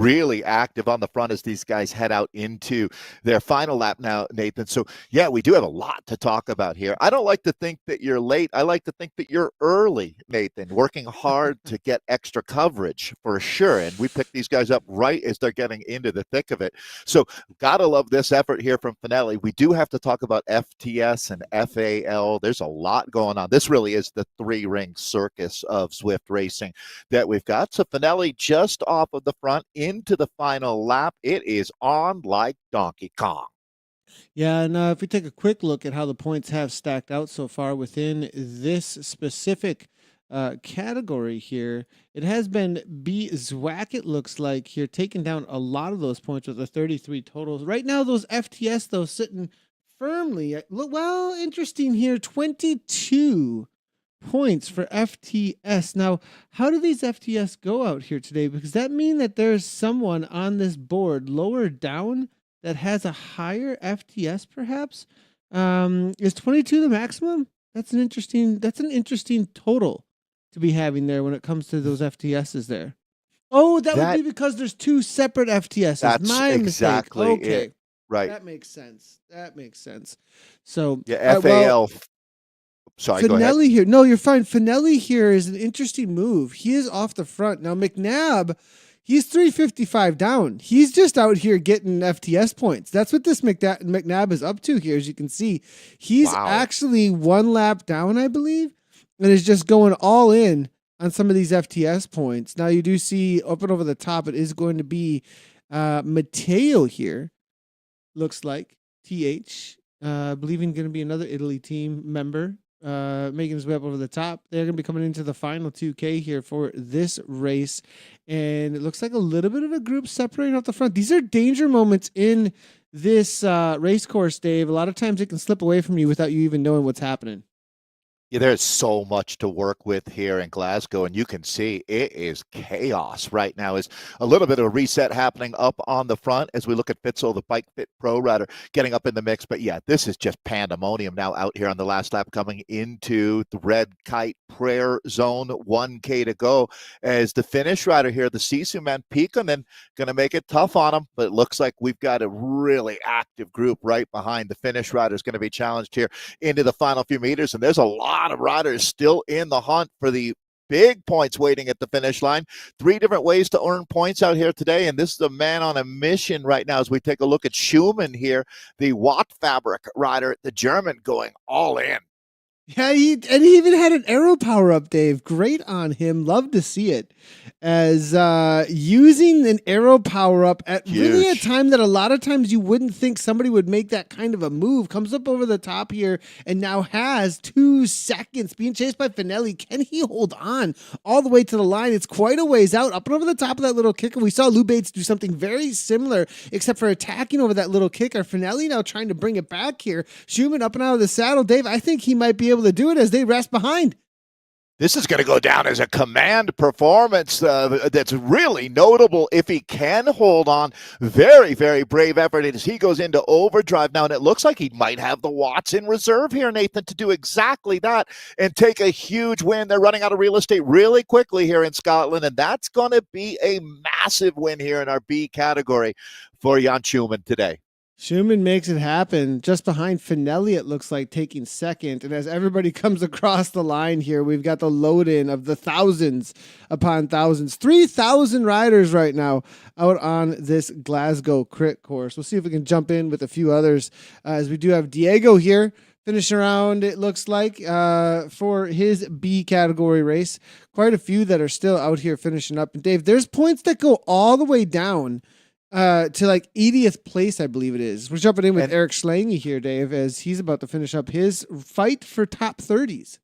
really active on the front as these guys head out into their final lap now, Nathan. So, yeah, we do have a lot to talk about here. I don't like to think that you're late. I like to think that you're early, Nathan, working hard to get extra coverage for sure. And we pick these guys up right as they're getting into the thick of it. So, gotta love this effort here from Finelli. We do have to talk about FTS and FAL. There's a lot going on. This really is the three-ring circus of Zwift racing that we've got. So, Finelli just off of the front into the final lap. It is on like Donkey Kong. Yeah, and if we take a quick look at how the points have stacked out so far within this specific category here, it has been B. Zwack, it looks like, here, taking down a lot of those points with the 33 totals. Right now, those FTS, though, sitting firmly. Well, interesting here, 22 points for FTS. Now, how do these FTS go out here today? Because that mean that there's someone on this board lower down that has a higher FTS, perhaps. Is 22 the maximum? That's an interesting total to be having there when it comes to those FTSs there. Oh, that would be because there's two separate FTSs. That's my exactly mistake. Okay. It. Right. That makes sense. So yeah, FAL. Sorry, go ahead. Finelli here. No, you're fine. Finelli here is an interesting move. He is off the front. Now, McNabb, he's 355 down. He's just out here getting FTS points. That's what this McNabb is up to here, as you can see. He's actually one lap down, I believe, and is just going all in on some of these FTS points. Now, you do see up and over the top, it is going to be Matteo here, looks like, TH. Believing going to be another Italy team member. Making his way up over the top. They're going to be coming into the final 2K here for this race. And it looks like a little bit of a group separating off the front. These are danger moments in this race course, Dave. A lot of times it can slip away from you without you even knowing what's happening. Yeah, there's so much to work with here in Glasgow, and you can see it is chaos right now. Is a little bit of a reset happening up on the front as we look at Fitzel, the Bike Fit Pro rider, getting up in the mix. But yeah, this is just pandemonium now out here on the last lap, coming into the red kite prayer zone. 1K to go as the finish rider here, the Sisu man, Peekman, going to make it tough on him. But it looks like we've got a really active group right behind the finish rider is going to be challenged here into the final few meters, and there's a lot of riders still in the hunt for the big points waiting at the finish line. 3 different ways to earn points out here today, and this is a man on a mission right now as we take a look at Schumann here, the Watt Fabric rider, the German, going all in. Yeah, he even had an arrow power up, Dave. Great on him. Love to see it. As using an arrow power up at really a time that a lot of times you wouldn't think somebody would make that kind of a move. Comes up over the top here and now has 2 seconds being chased by Finelli. Can he hold on all the way to the line? It's quite a ways out, up and over the top of that little kicker. We saw Lou Bates do something very similar, except for attacking over that little kicker. Finelli now trying to bring it back here. Schumann up and out of the saddle. Dave, I think he might be able to do it as they rest behind. This is going to go down as a command performance that's really notable if he can hold on. Very, very brave effort as he goes into overdrive now, and it looks like he might have the watts in reserve here, Nathan, to do exactly that and take a huge win. They're running out of real estate really quickly here in Scotland, and that's going to be a massive win here in our B category for Jan Schumann today. Schumann makes it happen just behind Finelli, it looks like, taking second. And as everybody comes across the line here, we've got the load in of the thousands upon thousands. 3,000 riders right now out on this Glasgow crit course. We'll see if we can jump in with a few others as we do have Diego here finishing around, it looks like, for his B category race. Quite a few that are still out here finishing up. And Dave, there's points that go all the way down to like 80th place, I believe it is. We're jumping in with Eric Schlange here, Dave, as he's about to finish up his fight for top 30s.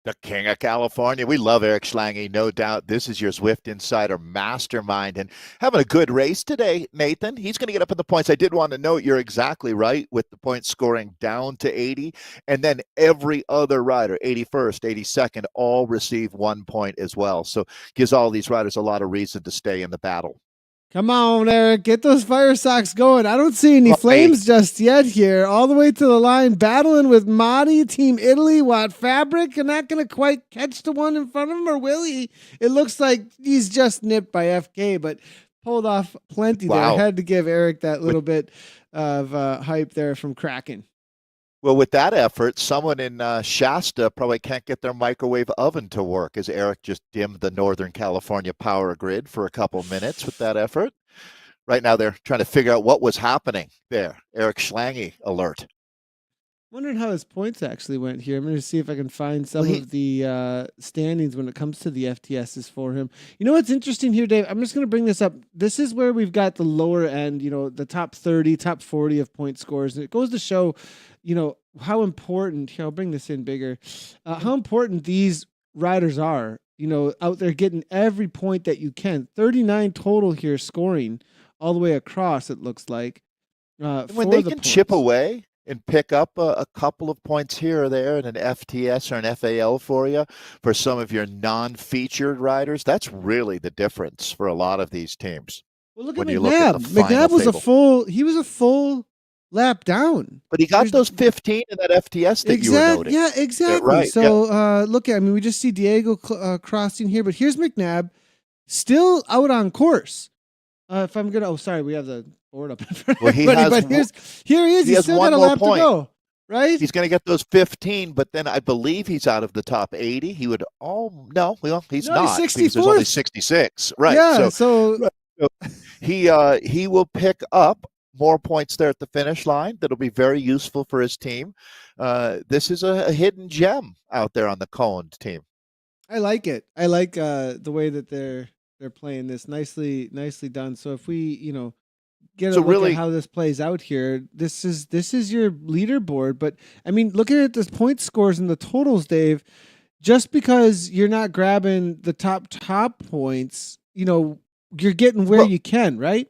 The King of California. We love Eric Schlange, no doubt. This is your Zwift Insider mastermind and having a good race today, Nathan. He's going to get up in the points. I did want to note you're exactly right with the points scoring down to 80. And then every other rider, 81st, 82nd, all receive 1 point as well. So gives all these riders a lot of reason to stay in the battle. Come on, Eric. Get those fire socks going. I don't see any flames just yet here. All the way to the line, battling with Madi, Team Italy, Watt Fabric. You're not going to quite catch the one in front of him, or will he? It looks like he's just nipped by FK, but pulled off plenty there. I Wow. had to give Eric that With little bit of hype there from Kraken. Well, with that effort, someone in Shasta probably can't get their microwave oven to work, as Eric just dimmed the Northern California power grid for a couple minutes with that effort. Right now, they're trying to figure out what was happening there. Eric Schlange alert. Wondering how his points actually went here. I'm going to see if I can find Well, some he, of the standings when it comes to the FTSs for him. You know what's interesting here, Dave? I'm just going to bring this up. This is where we've got the lower end, the top 30, top 40 of point scores. And it goes to show, how important, here, I'll bring this in bigger, how important these riders are, out there getting every point that you can. 39 total here scoring all the way across, it looks like, when for they the can chip points. away and pick up a couple of points here or there in an FTS or an FAL for you, for some of your non-featured riders, that's really the difference for a lot of these teams Well, look at when you look at McNabb. the final McNabb was table. he was a full lap down. But he got There's those 15 in that FTS that you were noting. yeah, Yeah, exactly. right. Yeah. So look at, I mean, we just see Diego crossing here, but here's McNabb still out on course. If I'm gonna, oh, sorry, we have the board up in front of Well, he everybody, has but here he is. he He's has still one got a more lap to point. go, right? He's going to get those 15, but then I believe he's out of the top 80. He would, oh, no, well, he's No, he's not because there's only 64th. 66. Right. Yeah, So, so right, so he will pick up more points there at the finish line. That'll be very useful for his team. This is a hidden gem out there on the Cohen's team. I like it. I like the way that they're playing this. Nicely done. So if we, get a So look at really, how this plays out here, this is your leaderboard. But I mean, looking at the point scores and the totals, Dave, just because you're not grabbing the top points, you're getting where well, you can, right?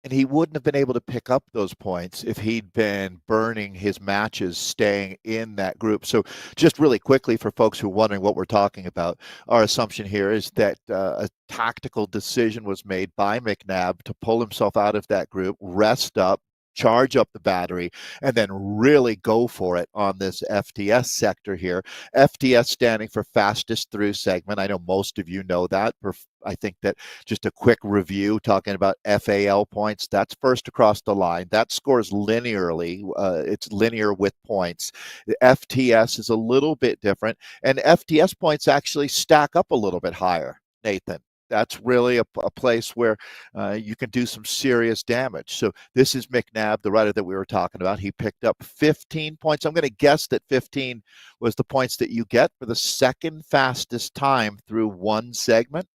and he wouldn't have been able to pick up those points if he'd been burning his matches staying in that group. So, just really quickly for folks who are wondering what we're talking about, our assumption here is that a tactical decision was made by McNabb to pull himself out of that group, rest up, charge up the battery, and then really go for it on this FTS sector here. FTS standing for fastest through segment. I know most of you know that. I think that just a quick review talking about FAL points, that's first across the line. That scores linearly. It's linear with points. The FTS is a little bit different, and FTS points actually stack up a little bit higher, Nathan. That's really a place where you can do some serious damage. So this is McNabb, the rider that we were talking about. He picked up 15 points. I'm going to guess that 15 was the points that you get for the second fastest time through one segment.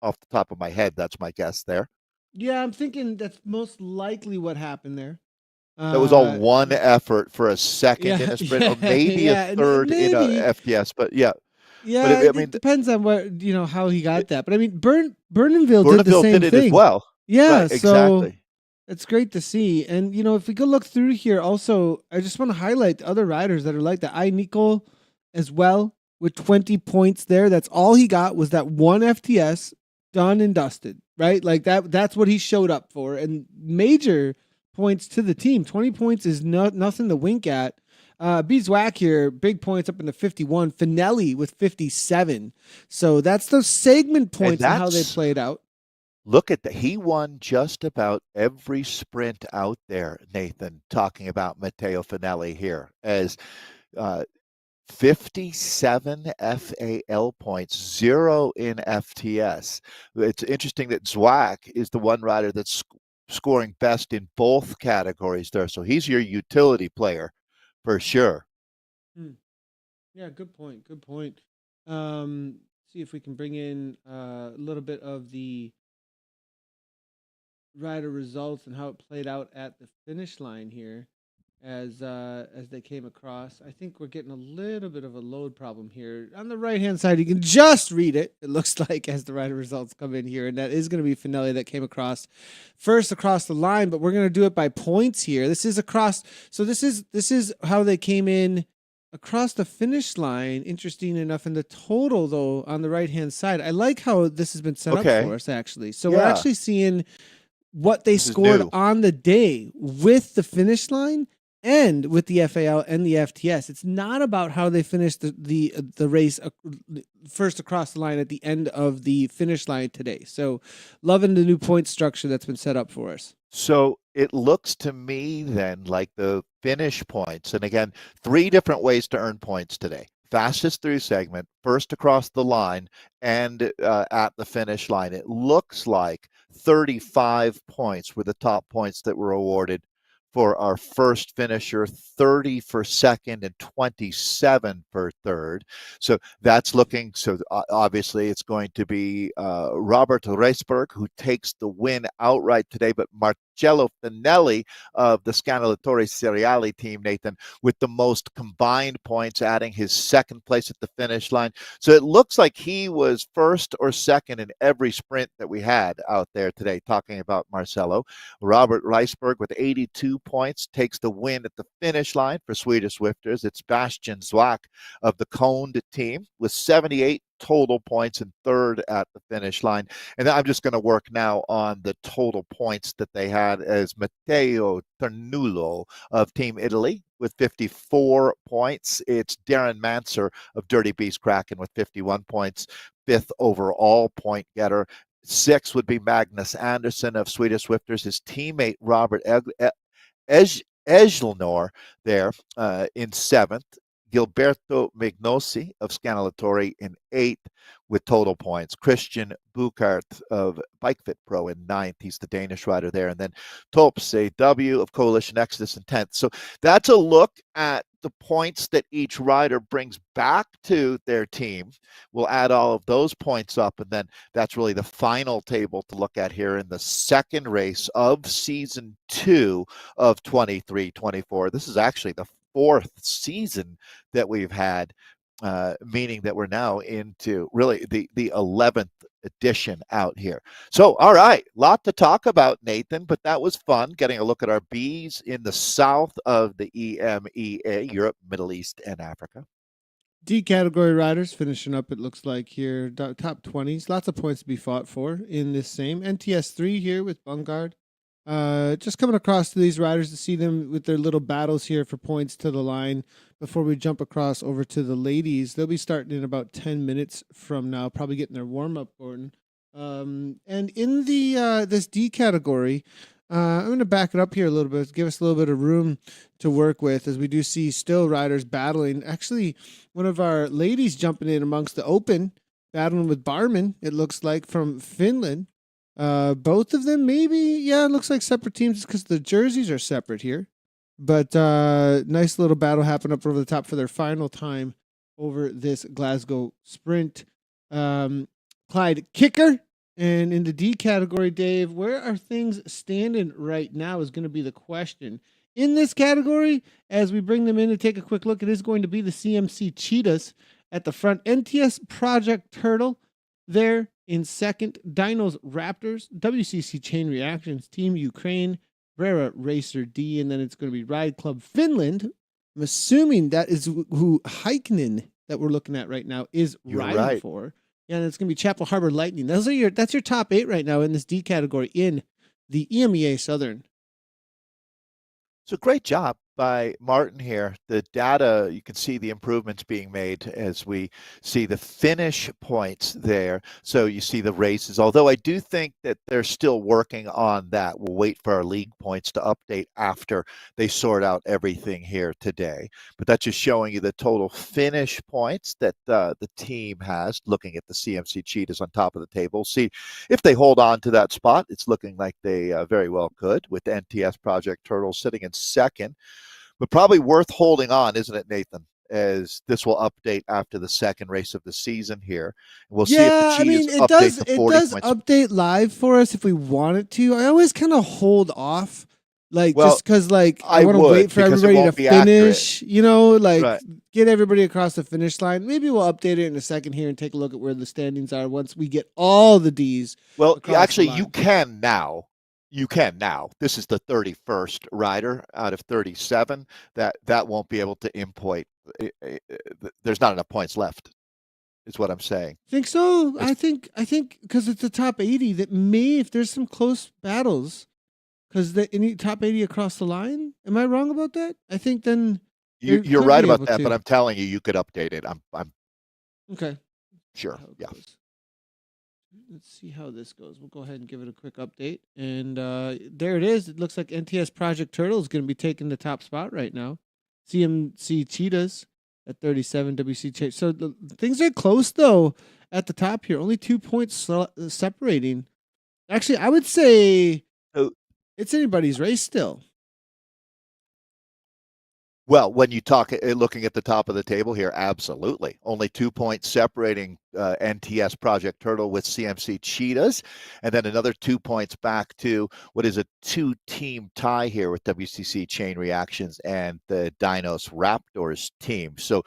Off the top of my head, that's my guess there. Yeah, I'm thinking that's most likely what happened there. That was all one effort for a second in Yeah, a sprint, or maybe a yeah, third in a maybe. FTS. But yeah, but Yeah, I it mean, depends on what how he got that. But I mean, Burnhamville did the Burneville same did it as thing. well. Yeah, Right, so exactly. it's great to see. And if we go look through here, also, I just want to highlight the other riders that are like that. Nicole as well with 20 points there. That's all he got was that one FTS done and dusted, right? Like that's what he showed up for. And major points to the team. 20 points is nothing to wink at. Beeswax here, big points up in the 51. Finelli with 57. So that's those segment points and how they played out. Look at that. He won just about every sprint out there, Nathan, talking about Matteo Finelli here as 57 FAL points, 0 in FTS. It's interesting that Zwack is the one rider that's scoring best in both categories there. So he's your utility player for sure. Yeah, good point. Good point. See if we can bring in a little bit of the rider results and how it played out at the finish line here as they came across. I think we're getting a little bit of a load problem here. On the right-hand side, you can just read it, it looks like, as the rider results come in here, and that is going to be Finelli that came across first across the line, but we're going to do it by points here. This is across, so this is how they came in across the finish line. Interesting enough, in the total, though, on the right-hand side, I like how this has been set up for us, actually. So we're actually seeing what they scored on the day with the finish line and with the FAL and the FTS. It's not about how they finish the race first across the line at the end of the finish line today. So, loving the new point structure that's been set up for us. So it looks to me then like the finish points, and again, three different ways to earn points today. Fastest through segment, first across the line, and at the finish line. It looks like 35 points were the top points that were awarded for our first finisher, 30 for second, and 27 for third. So that's looking, so obviously it's going to be Robert Reisberg who takes the win outright today, but Marcello Finelli of the Scanalatori Seriali team, Nathan, with the most combined points, adding his second place at the finish line. So it looks like he was first or second in every sprint that we had out there today, talking about Marcello. Robert Reisberg with 82 points takes the win at the finish line for Swedish Zwifters. It's Bastian Zwack of the Coned team with 78 total points and third at the finish line. And I'm just going to work now on the total points that they had as Matteo Ternullo of Team Italy with 54 points. It's Darren Manser of Dirty Beast Kraken with 51 points, fifth overall point getter. Six would be Magnus Andersson of Swedish Swifters. His teammate Robert Ejlnor there in seventh. Gilberto Mignosi of Scanalatori in eighth with total points. Christian Bukart of Bike Fit Pro in ninth. He's the Danish rider there. And then Topse W of Coalition Exodus in 10th. So that's a look at the points that each rider brings back to their team. We'll add all of those points up, and then that's really the final table to look at here in the second race of season 2 of 23-24. This is actually the fourth season that we've had, meaning that we're now into really the 11th edition out here. So, all right, lot to talk about, Nathan, but that was fun getting a look at our bees in the south of the EMEA, Europe, Middle East, and Africa. D category riders finishing up, it looks like here, top 20s. Lots of points to be fought for in this same. NTS3 here with Bungard. Just coming across to these riders to see them with their little battles here for points to the line before we jump across over to the ladies. They'll be starting in about 10 minutes from now, probably getting their warm-up, Gordon. And in the this D category, I'm going to back it up here a little bit, give us a little bit of room to work with, as we do see still riders battling. Actually, one of our ladies jumping in amongst the open, battling with Barman, it looks like, from Finland. Both of them, maybe, yeah, it looks like separate teams because the jerseys are separate here. But nice little battle happened up over the top for their final time over this Glasgow sprint. Clyde Kicker. And in the D category, Dave, where are things standing right now is going to be the question. In this category, as we bring them in to take a quick look, it is going to be the CMC Cheetahs at the front. NTS Project Turtle there in second. Dinos Raptors, WCC Chain Reactions, Team Ukraine, Guerra Racer D, and then it's going to be Ride Club Finland. I'm assuming that is who Heikkinen that we're looking at right now is riding for. Yeah, and it's going to be Chapel Harbor Lightning. That's your top 8 right now in this D category in the EMEA Southern. So great job by Martin here. The data, you can see the improvements being made as we see the finish points there. So you see the races, although I do think that they're still working on that. We'll wait for our league points to update after they sort out everything here today. But that's just showing you the total finish points that the team has, looking at the CMC Cheetahs on top of the table. See if they hold on to that spot. It's looking like they very well could, with the NTS Project Turtle sitting in second. But probably worth holding on, isn't it, Nathan? As this will update after the second race of the season here. We'll see if the Cheetahs update the 40 points. It does update live for us if we want it to. I always kind of hold off, just because, I want to wait for everybody to finish, right. Get everybody across the finish line. Maybe we'll update it in a second here and take a look at where the standings are once we get all the Ds. Well, actually, you can now. This is the 31st rider out of 37. That won't be able to import. There's not enough points left, is what I'm saying. Think so? I think because it's the top 80 that may, if there's some close battles, because any top 80 across the line. Am I wrong about that? I think then they You're could right be about able that, but to. I'm telling you, you could update it. I'm Okay. sure. How it Yeah. goes. Let's see how this goes. We'll go ahead and give it a quick update. And there it is. It looks like NTS Project Turtle is going to be taking the top spot right now. CMC Cheetahs at 37, WC Chase. So things are close, though, at the top here. Only 2 points separating. Actually, I would say So, it's anybody's race still. well, when you talk looking at the top of the table here, absolutely. Only 2 points separating NTS Project Turtle with CMC Cheetahs, and then another 2 points back to what is a 2-team tie here with WCC Chain Reactions and the Dinos Raptors team. So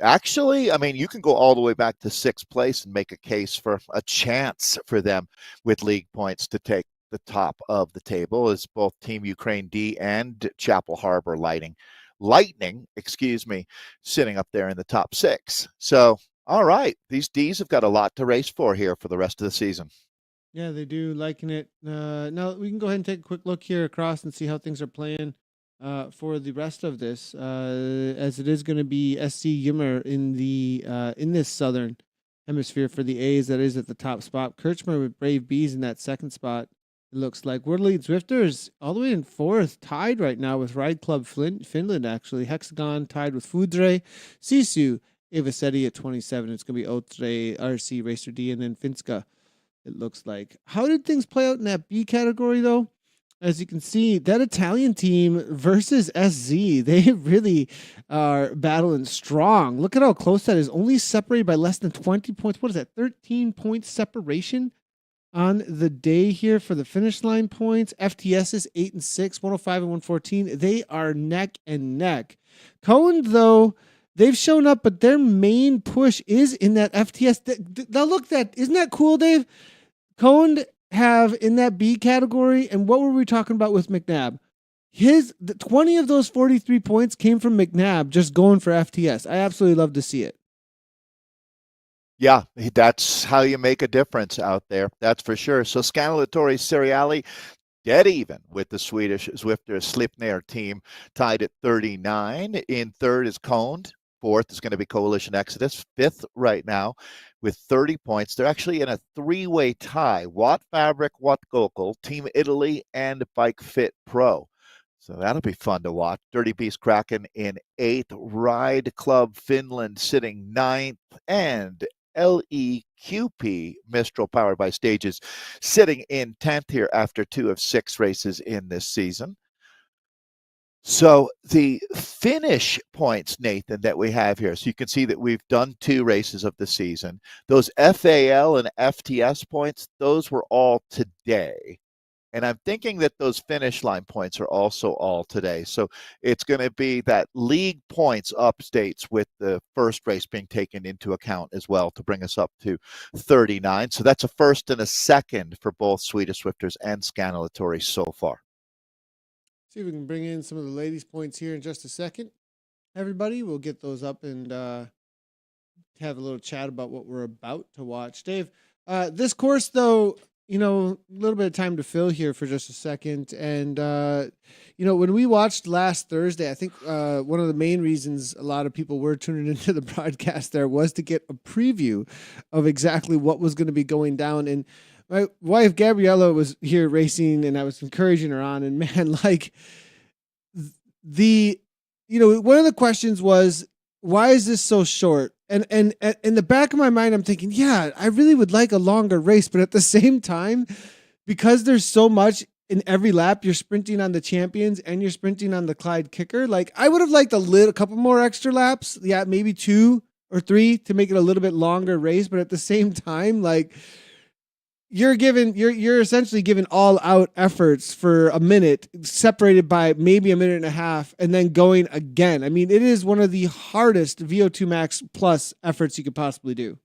actually, I mean, you can go all the way back to sixth place and make a case for a chance for them with league points to take the top of the table, as both Team Ukraine D and Chapel Harbor Lightning, excuse me, sitting up there in the top six. So, all right, these D's have got a lot to race for here for the rest of the season. Yeah, they do. Liking it. Now we can go ahead and take a quick look here across and see how things are playing for the rest of this, as it is going to be SC Yimmer in this southern hemisphere for the A's. That is at the top spot. Kirchmer with Brave Bees in that second spot. It looks like World Zwifters all the way in fourth, tied right now with Ride Club Finland. Actually, Hexagon tied with Fudre, Sisu, Evasetti at 27. It's going to be Otre, RC, Racer D, and then Finska. It looks like. How did things play out in that B category, though? As you can see, that Italian team versus SZ, they really are battling strong. Look at how close that is. Only separated by less than 20 points. What is that? 13-point separation on the day here for the finish line points. FTS is 8 and 6, 105 and 114. They are neck and neck. Cohen, though, they've shown up, but their main push is in that FTS. Now look, isn't that cool, Dave? Cohen have in that B category, and what were we talking about with McNabb? The 20 of those 43 points came from McNabb just going for FTS. I absolutely love to see it. Yeah, that's how you make a difference out there. That's for sure. So Scalatori Seriali dead even with the Swedish Zwifter Slipner team, tied at 39. In third is Coned. Fourth is going to be Coalition Exodus. Fifth right now with 30 points. They're actually in a three-way tie. Watt Fabric, Watt Gokul, Team Italy, and Bike Fit Pro. So that'll be fun to watch. Dirty Beast Kraken in eighth. Ride Club Finland sitting ninth. And LEQP Mistral powered by Stages sitting in 10th here after 2 of 6 races in this season. So the finish points, Nathan, that we have here, so you can see that we've done 2 races of the season. Those FAL and FTS points, those were all today. And I'm thinking that those finish line points are also all today. So it's going to be that league points updates with the first race being taken into account as well to bring us up to 39. So that's a first and a second for both Swedish Swifters and Scannellatory so far. See if we can bring in some of the ladies' points here in just a second. Everybody, we'll get those up and have a little chat about what we're about to watch. Dave, this course, though, a little bit of time to fill here for just a second. And, when we watched last Thursday, I think one of the main reasons a lot of people were tuning into the broadcast there was to get a preview of exactly what was going to be going down. And my wife, Gabriella, was here racing, and I was encouraging her on. And, man, like one of the questions was, why is this so short? And in the back of my mind, I'm thinking, yeah, I really would like a longer race. But at the same time, because there's so much in every lap, you're sprinting on the champions and you're sprinting on the Clyde kicker. Like, I would have liked a couple more extra laps. Yeah, maybe 2 or 3 to make it a little bit longer race. But at the same time, like, you're essentially giving all out efforts for a minute, separated by maybe a minute and a half, and then going again. I mean, it is one of the hardest VO2 Max Plus efforts you could possibly do.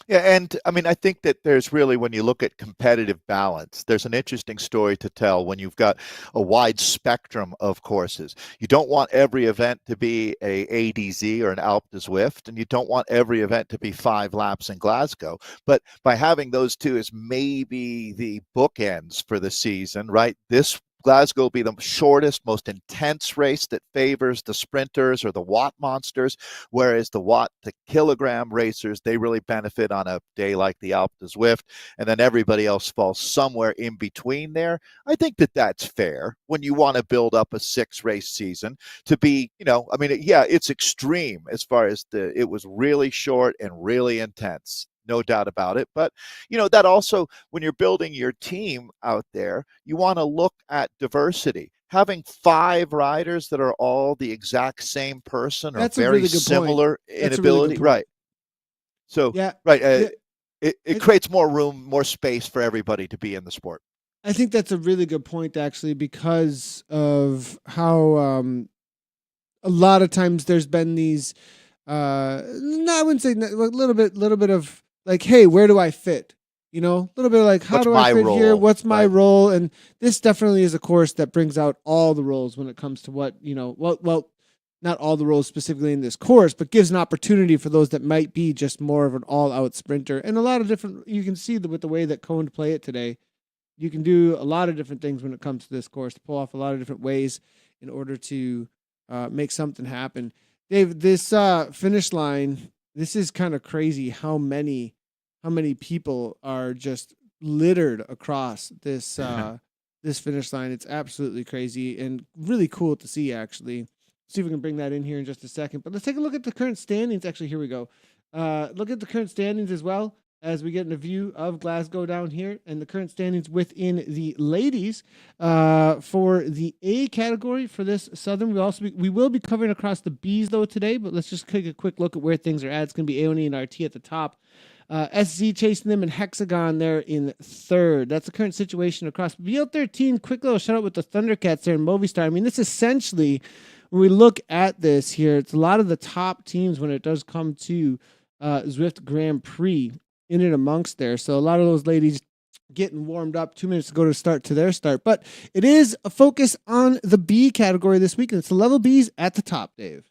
Yeah, and I mean, I think that there's really, when you look at competitive balance, there's an interesting story to tell when you've got a wide spectrum of courses. You don't want every event to be a ADZ or an Alpe de Zwift, and you don't want every event to be 5 laps in Glasgow. But by having those two as maybe the bookends for the season, right? This Glasgow will be the shortest, most intense race that favors the sprinters or the watt monsters, whereas the watt to kilogram racers, they really benefit on a day like the Alpe de Zwift, and then everybody else falls somewhere in between there. I think that that's fair when you want to build up a 6 race season to be, I mean, yeah, it's extreme as far as it was really short and really intense. No doubt about it. But, that also, when you're building your team out there, you want to look at diversity. Having 5 riders that are all the exact same person or That's a very really good point. similar in That's a really good ability, point. right? So, Yeah, right, yeah. it I, creates more room, more space for everybody to be in the sport. I think that's a really good point, actually, because of how a lot of times there's been these no, I wouldn't say a little bit of like, hey, where do I fit? A little bit of like, how What's do I my fit here? role, What's my right? role? And this definitely is a course that brings out all the roles when it comes to what well, not all the roles specifically in this course, but gives an opportunity for those that might be just more of an all-out sprinter. And a lot of different, you can see that with the way that Cone play it today, you can do a lot of different things when it comes to this course to pull off a lot of different ways in order to make something happen. Dave, this finish line, this is kind of crazy how many people are just littered across this this finish line. It's absolutely crazy and really cool to see, actually. See if we can bring that in here in just a second. But let's take a look at the current standings. Actually, here we go. Look at the current standings as well as we get in a view of Glasgow down here and the current standings within the ladies for the A category for this Southern. We will be covering across the Bs though today, but let's just take a quick look at where things are at. It's going to be Aoni and RT at the top. SZ chasing them, and Hexagon there in third. That's the current situation across BL13. Quick little shout out with the Thundercats there in Movistar. I mean, this essentially, when we look at this here, it's a lot of the top teams when it does come to Zwift Grand Prix in and amongst there. So a lot of those ladies getting warmed up 2 minutes to go to their start. But it is a focus on the B category this week, and it's the level Bs at the top, Dave.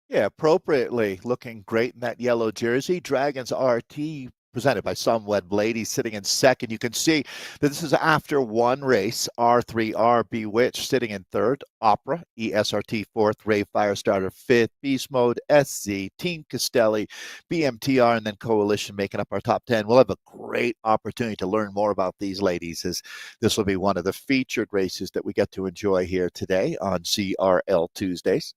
Yeah, appropriately looking great in that yellow jersey. Dragons RT presented by Some Wed Ladies sitting in second. You can see that this is after one race. R3R Bewitched sitting in third. Opera, ESRT fourth. Rave Firestarter fifth. Beast Mode, SZ, Team Castelli, BMTR, and then Coalition making up our top 10. We'll have a great opportunity to learn more about these ladies, as this will be one of the featured races that we get to enjoy here today on CRL Tuesdays.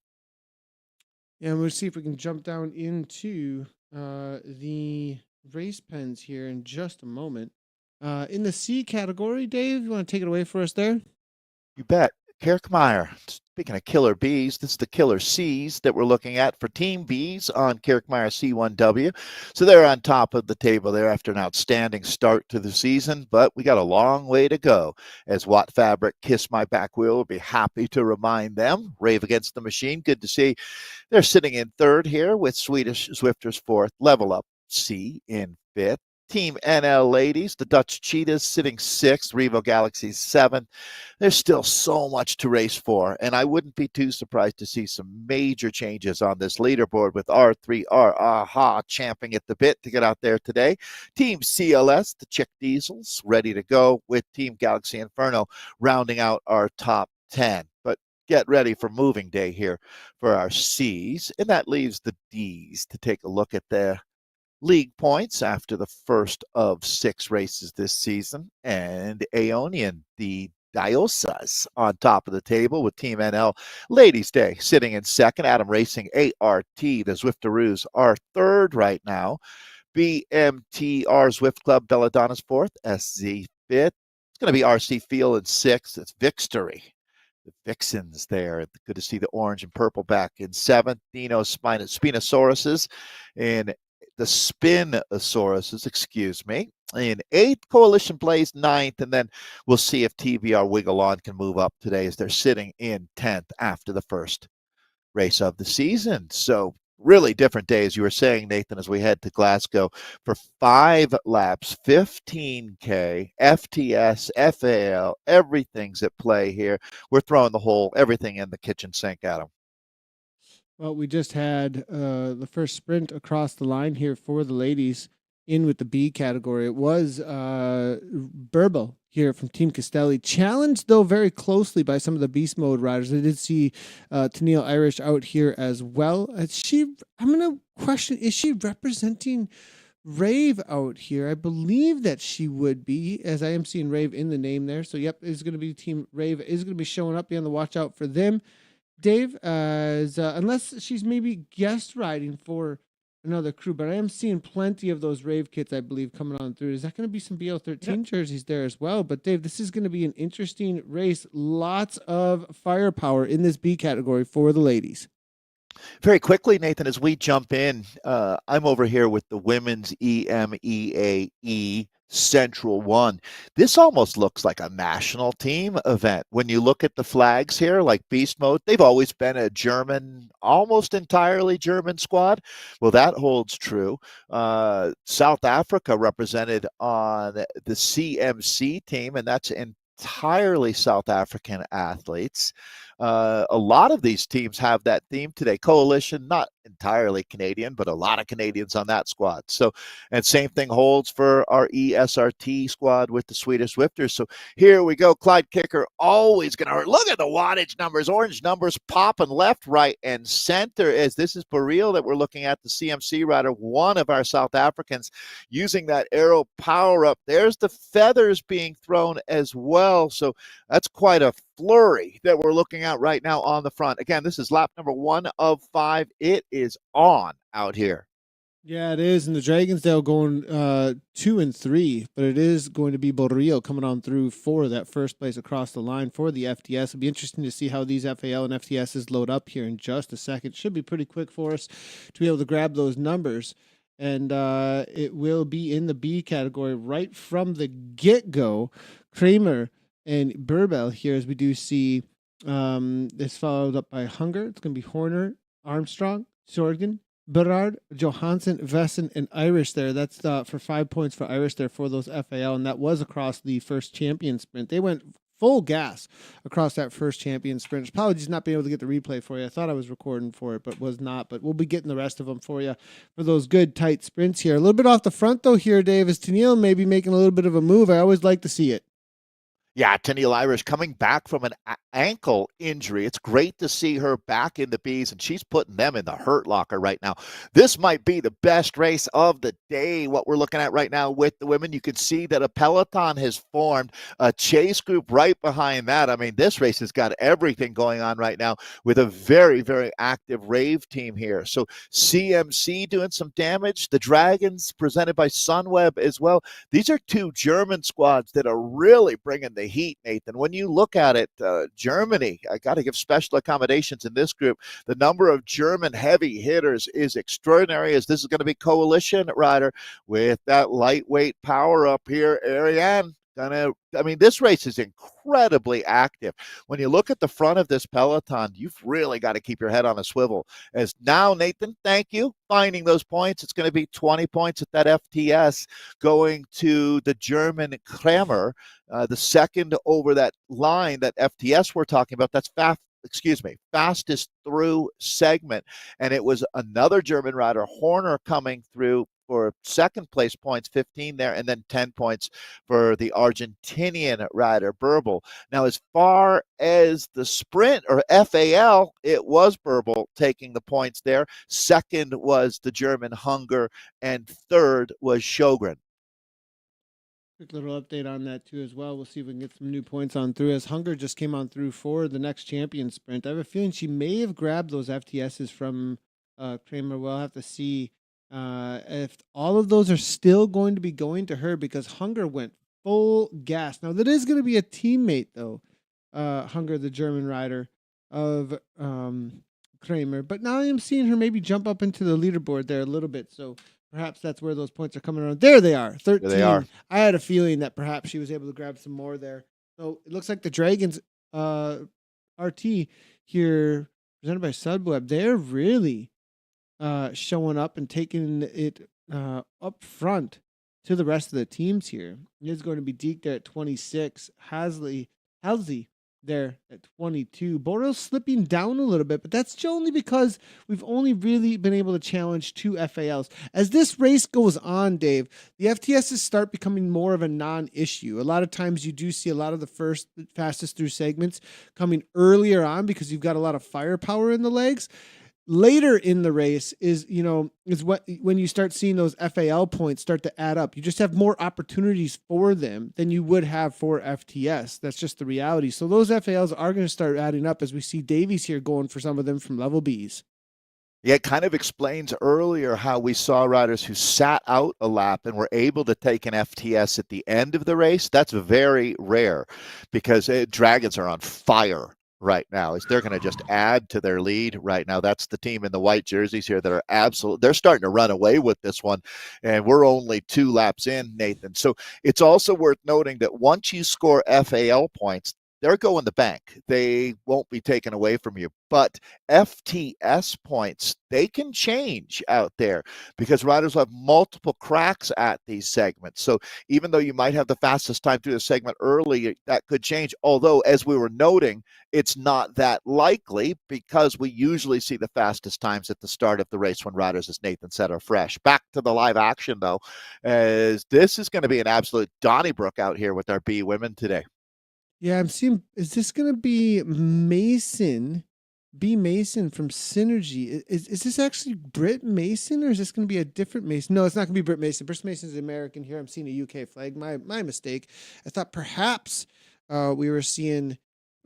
Yeah, and we'll see if we can jump down into the race pens here in just a moment. In the C category, Dave, you want to take it away for us there? You bet. Kirkmeyer, speaking of killer bees, this is the killer C's that we're looking at for Team Bees on Kirkmeyer C1W. So they're on top of the table there after an outstanding start to the season, but we got a long way to go. As Watt Fabric, Kiss My Back Wheel, will be happy to remind them. Rave Against the Machine, good to see. They're sitting in third here with Swedish Zwifters fourth. Level Up C in fifth. Team NL Ladies, the Dutch Cheetahs sitting sixth, Revo Galaxies seventh. There's still so much to race for, and I wouldn't be too surprised to see some major changes on this leaderboard with R3R Aha champing at the bit to get out there today. Team CLS, the Chick Diesels, ready to go with Team Galaxy Inferno rounding out our top 10. But get ready for moving day here for our C's, and that leaves the D's to take a look at their league points after the first of 6 races this season. And Aeonian, the Diosas, on top of the table with Team NL. Ladies Day sitting in second. Adam Racing, ART, the Zwiftaroos are third right now. BMTR Zwift Club, Belladonna's fourth. SZ fifth. It's going to be RC Field in sixth. It's Victory. The Vixens there. Good to see the orange and purple back in seventh. Dino Spinosauruses in the Spinosauruses, excuse me. In eighth, Coalition Blaze ninth, and then we'll see if TBR Wiggle On can move up today as they're sitting in 10th after the first race of the season. So really different day, as you were saying, Nathan, as we head to Glasgow for 5 laps, 15K, FTS, FAL, everything's at play here. We're throwing everything in the kitchen sink at them. Well, we just had the first sprint across the line here for the ladies in with the B category. It was Burble here from Team Castelli, challenged though very closely by some of the beast mode riders. I did see Tennille Irish out here as well. I'm going to question, is she representing Rave out here? I believe that she would be, as I am seeing Rave in the name there. So, yep, is going to be Team Rave is going to be showing up. Be on the watch out for them. Dave, unless she's maybe guest riding for another crew, but I am seeing plenty of those Rave kits, I believe, coming on through. Is that going to be some BL13 jerseys there as well? But Dave, this is going to be an interesting race. Lots of firepower in this B category for the ladies. Very quickly, Nathan, as we jump in, I'm over here with the women's EMEAE Central One. This almost looks like a national team event. When you look at the flags here, like Beast Mode, they've always been a German, almost entirely German squad. Well, that holds true. South Africa represented on the CMC team, and that's entirely South African athletes. A lot of these teams have that theme today. Coalition, not entirely Canadian, but a lot of Canadians on that squad. So, and same thing holds for our ESRT squad with the Swedish Zwifters. So here we go. Clyde Kicker always going to hurt. Look at the wattage numbers, orange numbers popping left, right, and center. As this is Baril that we're looking at, the CMC rider, one of our South Africans using that aero power up. There's the feathers being thrown as well. So that's quite a flurry that we're looking at right now on the front. Again, this is lap number 1 of 5. It is on out here. Yeah, it is. And the Dragonsdale going 2 and 3, but it is going to be Borrillo coming on through for that first place across the line for the FTS. It'll be interesting to see how these FAL and FTSs load up here in just a second. Should be pretty quick for us to be able to grab those numbers. And it will be in the B category right from the get-go. Kramer and Burbel here, as we do see this followed up by Hunger. It's going to be Horner, Armstrong, Sorgen, Berard, Johansson, Vesson, and Irish there. That's for 5 points for Irish there for those FAL, and that was across the first champion sprint. They went full gas across that first champion sprint. Apologies not being able to get the replay for you. I thought I was recording for it, but was not. But we'll be getting the rest of them for you for those good, tight sprints here. A little bit off the front, though, here, Dave, is Tennille maybe making a little bit of a move. I always like to see it. Yeah, Tennille Irish coming back from an ankle injury. It's great to see her back in the Bs, and she's putting them in the hurt locker right now. This might be the best race of the day, what we're looking at right now with the women. You can see that a peloton has formed, a chase group right behind that. I mean, this race has got everything going on right now with a very, very active Rave team here. So CMC doing some damage. The Dragons presented by Sunweb as well. These are 2 German squads that are really bringing the heat, Nathan. When you look at it, Germany, I got to give special accommodations in this group. The number of German heavy hitters is extraordinary, as this is going to be Coalition rider with that lightweight power up here. Ariane, this race is incredibly active. When you look at the front of this peloton, you've really got to keep your head on a swivel. As now, Nathan, thank you, finding those points. It's going to be 20 points at that FTS going to the German Kramer, the second over that line, that FTS we're talking about. That's fastest through segment. And it was another German rider, Horner, coming through for second place points, 15 there, and then 10 points for the Argentinian rider, Burbel. Now, as far as the sprint or FAL, it was Burbel taking the points there. Second was the German Hunger, and third was Sjogren. Quick little update on that too as well. We'll see if we can get some new points on through, as Hunger just came on through for the next champion sprint. I have a feeling she may have grabbed those FTSs from Kramer. We'll have to see if all of those are still going to be going to her, because Hunger went full gas. Now, that is going to be a teammate, though, Hunger, the German rider of Kramer. But now I am seeing her maybe jump up into the leaderboard there a little bit. So perhaps that's where those points are coming around. There they are, 13. There they are. I had a feeling that perhaps she was able to grab some more there. So it looks like the Dragons RT here, presented by Sunweb, they're really showing up and taking it up front to the rest of the teams here. It is going to be Deke there at 26, Halsey there at 22. Bordel's slipping down a little bit, but that's only because we've only really been able to challenge 2 FALs. As this race goes on, Dave, the FTSs start becoming more of a non-issue. A lot of times you do see a lot of the fastest through segments coming earlier on because you've got a lot of firepower in the legs. Later in the race is when you start seeing those FAL points start to add up. You just have more opportunities for them than you would have for FTS. That's just the reality. So those FALs are going to start adding up as we see Davies here going for some of them from level Bs. Yeah, it kind of explains earlier how we saw riders who sat out a lap and were able to take an FTS at the end of the race. That's very rare because Dragons are on fire right now. Is they're going to just add to their lead right now. That's the team in the white jerseys here that are they're starting to run away with this one, and we're only 2 laps in, Nathan. So it's also worth noting that once you score FAL points, they're going the bank. They won't be taken away from you. But FTS points, they can change out there because riders will have multiple cracks at these segments. So even though you might have the fastest time through the segment early, that could change. Although, as we were noting, it's not that likely because we usually see the fastest times at the start of the race when riders, as Nathan said, are fresh. Back to the live action, though, as this is going to be an absolute Donnybrook out here with our B women today. Yeah, I'm seeing. Is this going to be Mason? B Mason from Synergy. Is this actually Britt Mason or is this going to be a different Mason? No, it's not going to be Britt Mason. Britt Mason is American here. I'm seeing a UK flag. My mistake. I thought perhaps we were seeing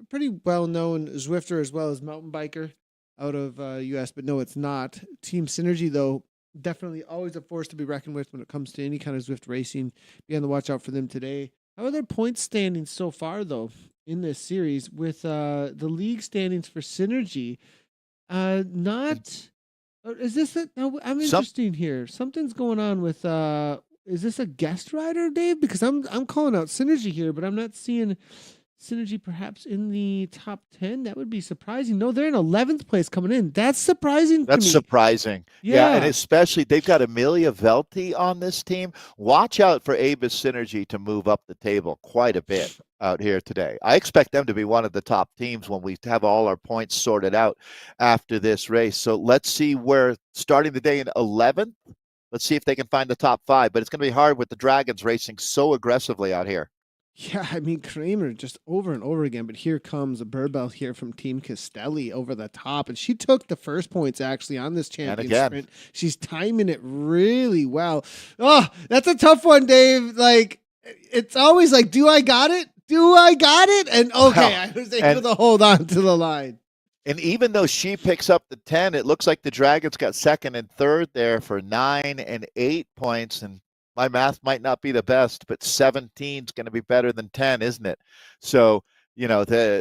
a pretty well-known Zwifter as well as mountain biker out of US, but no, it's not. Team Synergy, though, definitely always a force to be reckoned with when it comes to any kind of Zwift racing. Be on the watch out for them today. How are their points standings so far, though, in this series with the league standings for Synergy? Not. Is this a? No, I'm interesting here. Something's going on with. Is this a guest rider, Dave? Because I'm calling out Synergy here, but I'm not seeing Synergy perhaps in the top 10. That would be surprising. No, they're in 11th place coming in. That's surprising. That's surprising. Yeah, and especially they've got Amelia Velti on this team. Watch out for Avis Synergy to move up the table quite a bit out here today. I expect them to be one of the top teams when we have all our points sorted out after this race. So let's see where starting the day in 11th. Let's see if they can find the top 5. But it's going to be hard with the Dragons racing so aggressively out here. Yeah, I mean, Kramer just over and over again, but here comes a Burbell here from Team Castelli over the top, and she took the first points actually on this champion sprint. She's timing it really well. Oh, that's a tough one, Dave. Like, it's always like, do I got it? Do I got it? And okay, I was able to hold on to the line. And even though she picks up the 10, it looks like the Dragons got second and third there for 9 and 8 points, and my math might not be the best, but 17 is going to be better than 10, isn't it? So,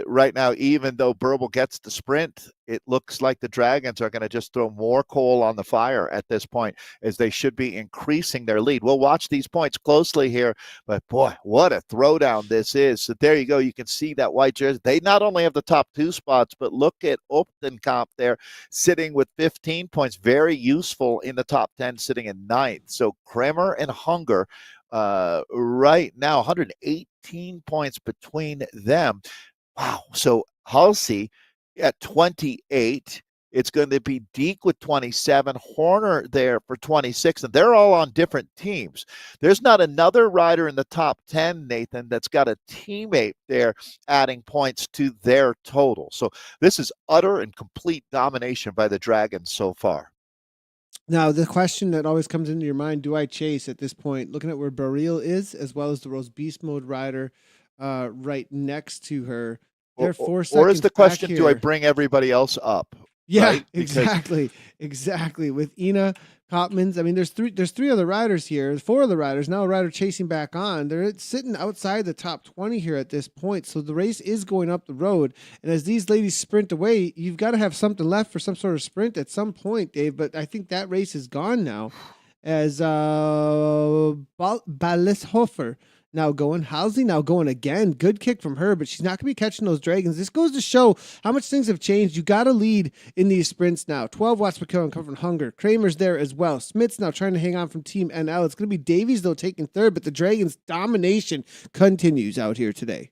right now, even though Burble gets the sprint, it looks like the Dragons are going to just throw more coal on the fire at this point, as they should be increasing their lead. We'll watch these points closely here, but boy, what a throwdown this is. So there you go. You can see that white jersey. They not only have the top 2 spots, but look at Optenkamp there sitting with 15 points. Very useful in the top 10, sitting in 9th. So Kremer and Hunger right now, 118 points between them. Wow. So Halsey at 28. It's going to be Deke with 27, Horner there for 26, and they're all on different teams. There's not another rider in the top 10, Nathan, that's got a teammate there adding points to their total. So this is utter and complete domination by the Dragons so far. Now, the question that always comes into your mind, do I chase at this point, looking at where Baril is, as well as the Rose Beast Mode rider right next to her. They're 4 seconds or is the question, here. do I bring everybody else up? Yeah, right? Exactly. With Ina Kopmans, I mean, there's 3 other riders here, 4 other riders, now a rider chasing back on. They're sitting outside the top 20 here at this point, so the race is going up the road. And as these ladies sprint away, you've got to have something left for some sort of sprint at some point, Dave, but I think that race is gone now as Balleshofer now going. Halsey now going again. Good kick from her, but she's not going to be catching those dragons. This goes to show how much things have changed. You got to lead in these sprints now. 12 watts per kilogram come from Hunger. Kramer's there as well. Smith's now trying to hang on from Team NL. It's going to be Davies, though, taking third, but the Dragons' domination continues out here today.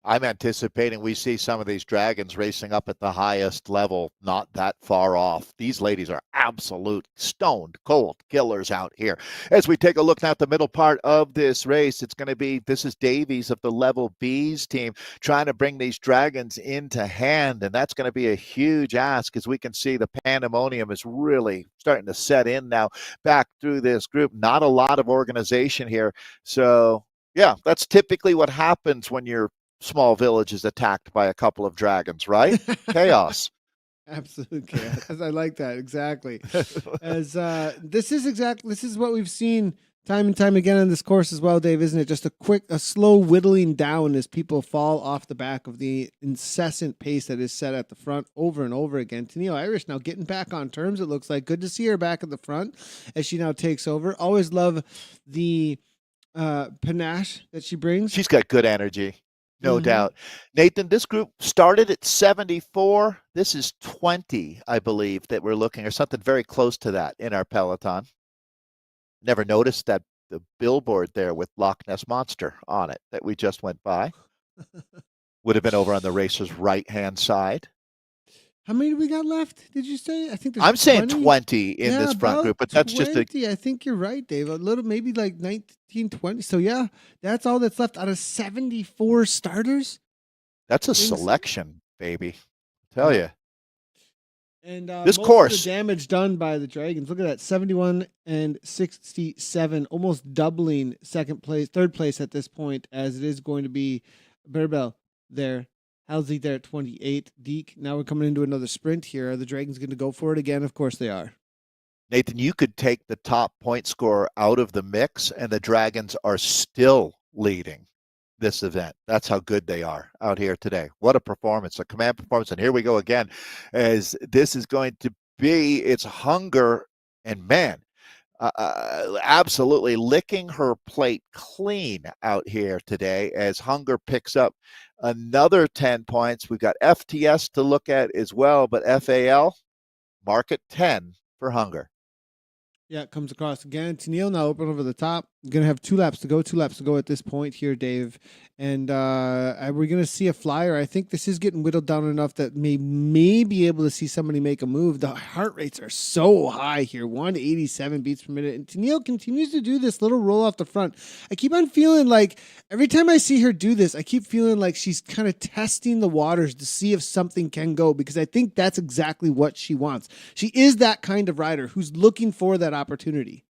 I'm anticipating we see some of these dragons racing up at the highest level, not that far off. These ladies are absolute stoned cold killers out here. As we take a look now at the middle part of this race, this is Davies of the Level B's team trying to bring these dragons into hand, and that's going to be a huge ask as we can see the pandemonium is really starting to set in now back through this group. Not a lot of organization here. So, yeah, that's typically what happens when you're small village is attacked by a couple of dragons, right? Chaos. Absolute chaos. I like that. Exactly. As this is what we've seen time and time again on this course as well, Dave, isn't it? Just a slow whittling down as people fall off the back of the incessant pace that is set at the front over and over again. Tennille Irish now getting back on terms, it looks like. Good to see her back at the front as she now takes over. Always love the panache that she brings. She's got good energy. No doubt. Nathan, this group started at 74. This is 20, I believe, that we're looking, or something very close to that in our peloton. Never noticed that the billboard there with Loch Ness Monster on it that we just went by. Would have been over on the racer's right-hand side. How many do we got left? Did you say? I think there's I'm saying 20 in this front group, but that's 20. just a. I think you're right, Dave. A little, maybe like 19, 20. So yeah, that's all that's left out of 74 starters. That's a selection, baby. I tell you. And this most course, of the damage done by the Dragons. Look at that, 71 and 67, almost doubling third place at this point, as it is going to be Berbel there. Halsey there at 28. Deke, now we're coming into another sprint here. Are the Dragons going to go for it again? Of course they are. Nathan, you could take the top point scorer out of the mix, and the Dragons are still leading this event. That's how good they are out here today. What a performance, a command performance. And here we go again, as this is going to be its Hunger, and man, absolutely licking her plate clean out here today as Hunger picks up another 10 points. We've got FTS to look at as well, but FAL, mark it 10 for Hunger. Yeah, it comes across again. Tennille now open over the top. Going to have 2 laps to go at this point here, Dave. And we're going to see a flyer. I think this is getting whittled down enough that may be able to see somebody make a move. The heart rates are so high here, 187 beats per minute. And Tennille continues to do this little roll off the front. I keep on feeling like every time I see her do this, I keep feeling like she's kind of testing the waters to see if something can go, because I think that's exactly what she wants. She is that kind of rider who's looking for that opportunity.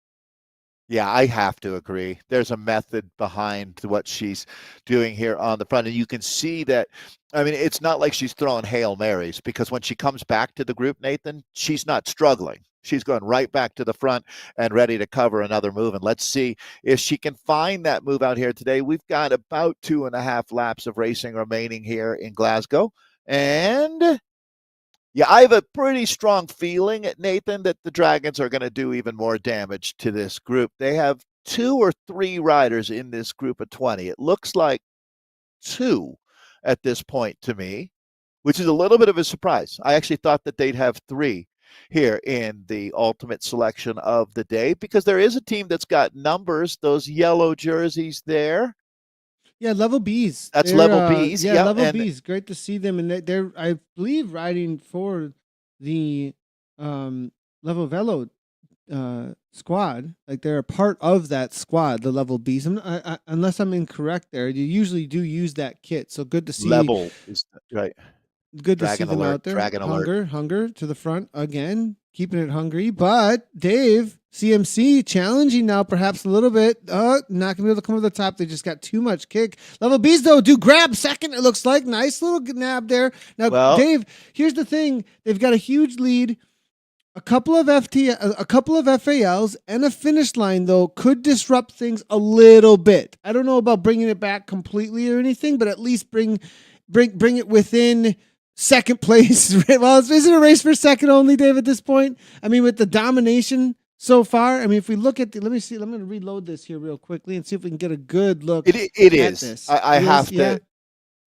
Yeah, I have to agree. There's a method behind what she's doing here on the front. And you can see that, I mean, it's not like she's throwing Hail Marys, because when she comes back to the group, Nathan, she's not struggling. She's going right back to the front and ready to cover another move. And let's see if she can find that move out here today. We've got about 2.5 laps of racing remaining here in Glasgow. And yeah, I have a pretty strong feeling, Nathan, that the Dragons are going to do even more damage to this group. They have 2 or 3 riders in this group of 20. It looks like 2 at this point to me, which is a little bit of a surprise. I actually thought that they'd have 3 here in the ultimate selection of the day, because there is a team that's got numbers, those yellow jerseys there. Yeah, Level B's. That's Level B's. Yeah, Level B's. Great to see them. And they're, I believe, riding for the Level Velo squad. Like, they're a part of that squad, the Level B's. Unless I'm incorrect there. You usually do use that kit. So good to see. Level is right. Good to see them out there. Hunger to the front again, keeping it hungry. But Dave, CMC challenging now, perhaps a little bit. Not gonna be able to come over the top. They just got too much kick. Level B's though do grab second. It looks like nice little nab there. Now, Dave, here's the thing: they've got a huge lead. A couple of FALs and a finish line though could disrupt things a little bit. I don't know about bringing it back completely or anything, but at least bring it within second place. Well, is it a race for second only, Dave, at this point? I mean, with the domination so far, I mean, if we look at let me see, I'm going to reload this here real quickly and see if we can get a good look It at is. this. I It is, have yeah. to.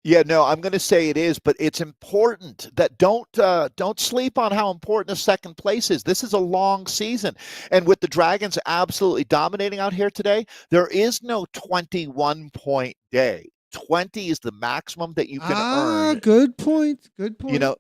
Yeah, no, I'm going to say it is, but it's important that don't sleep on how important the second place is. This is a long season, and with the Dragons absolutely dominating out here today, there is no 21 point day. 20 is the maximum that you can Ah, earn. good point. Good You point. know,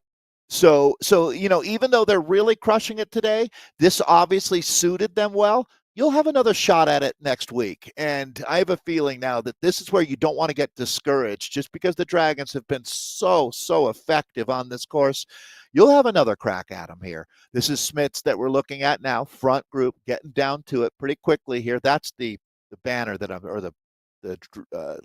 so even though they're really crushing it today, this obviously suited them well. You'll have another shot at it next week. And I have a feeling now that this is where you don't want to get discouraged just because the Dragons have been so effective on this course. You'll have another crack at them here. This is Smith's that we're looking at now, front group, getting down to it pretty quickly here. That's the banner that I'm, or the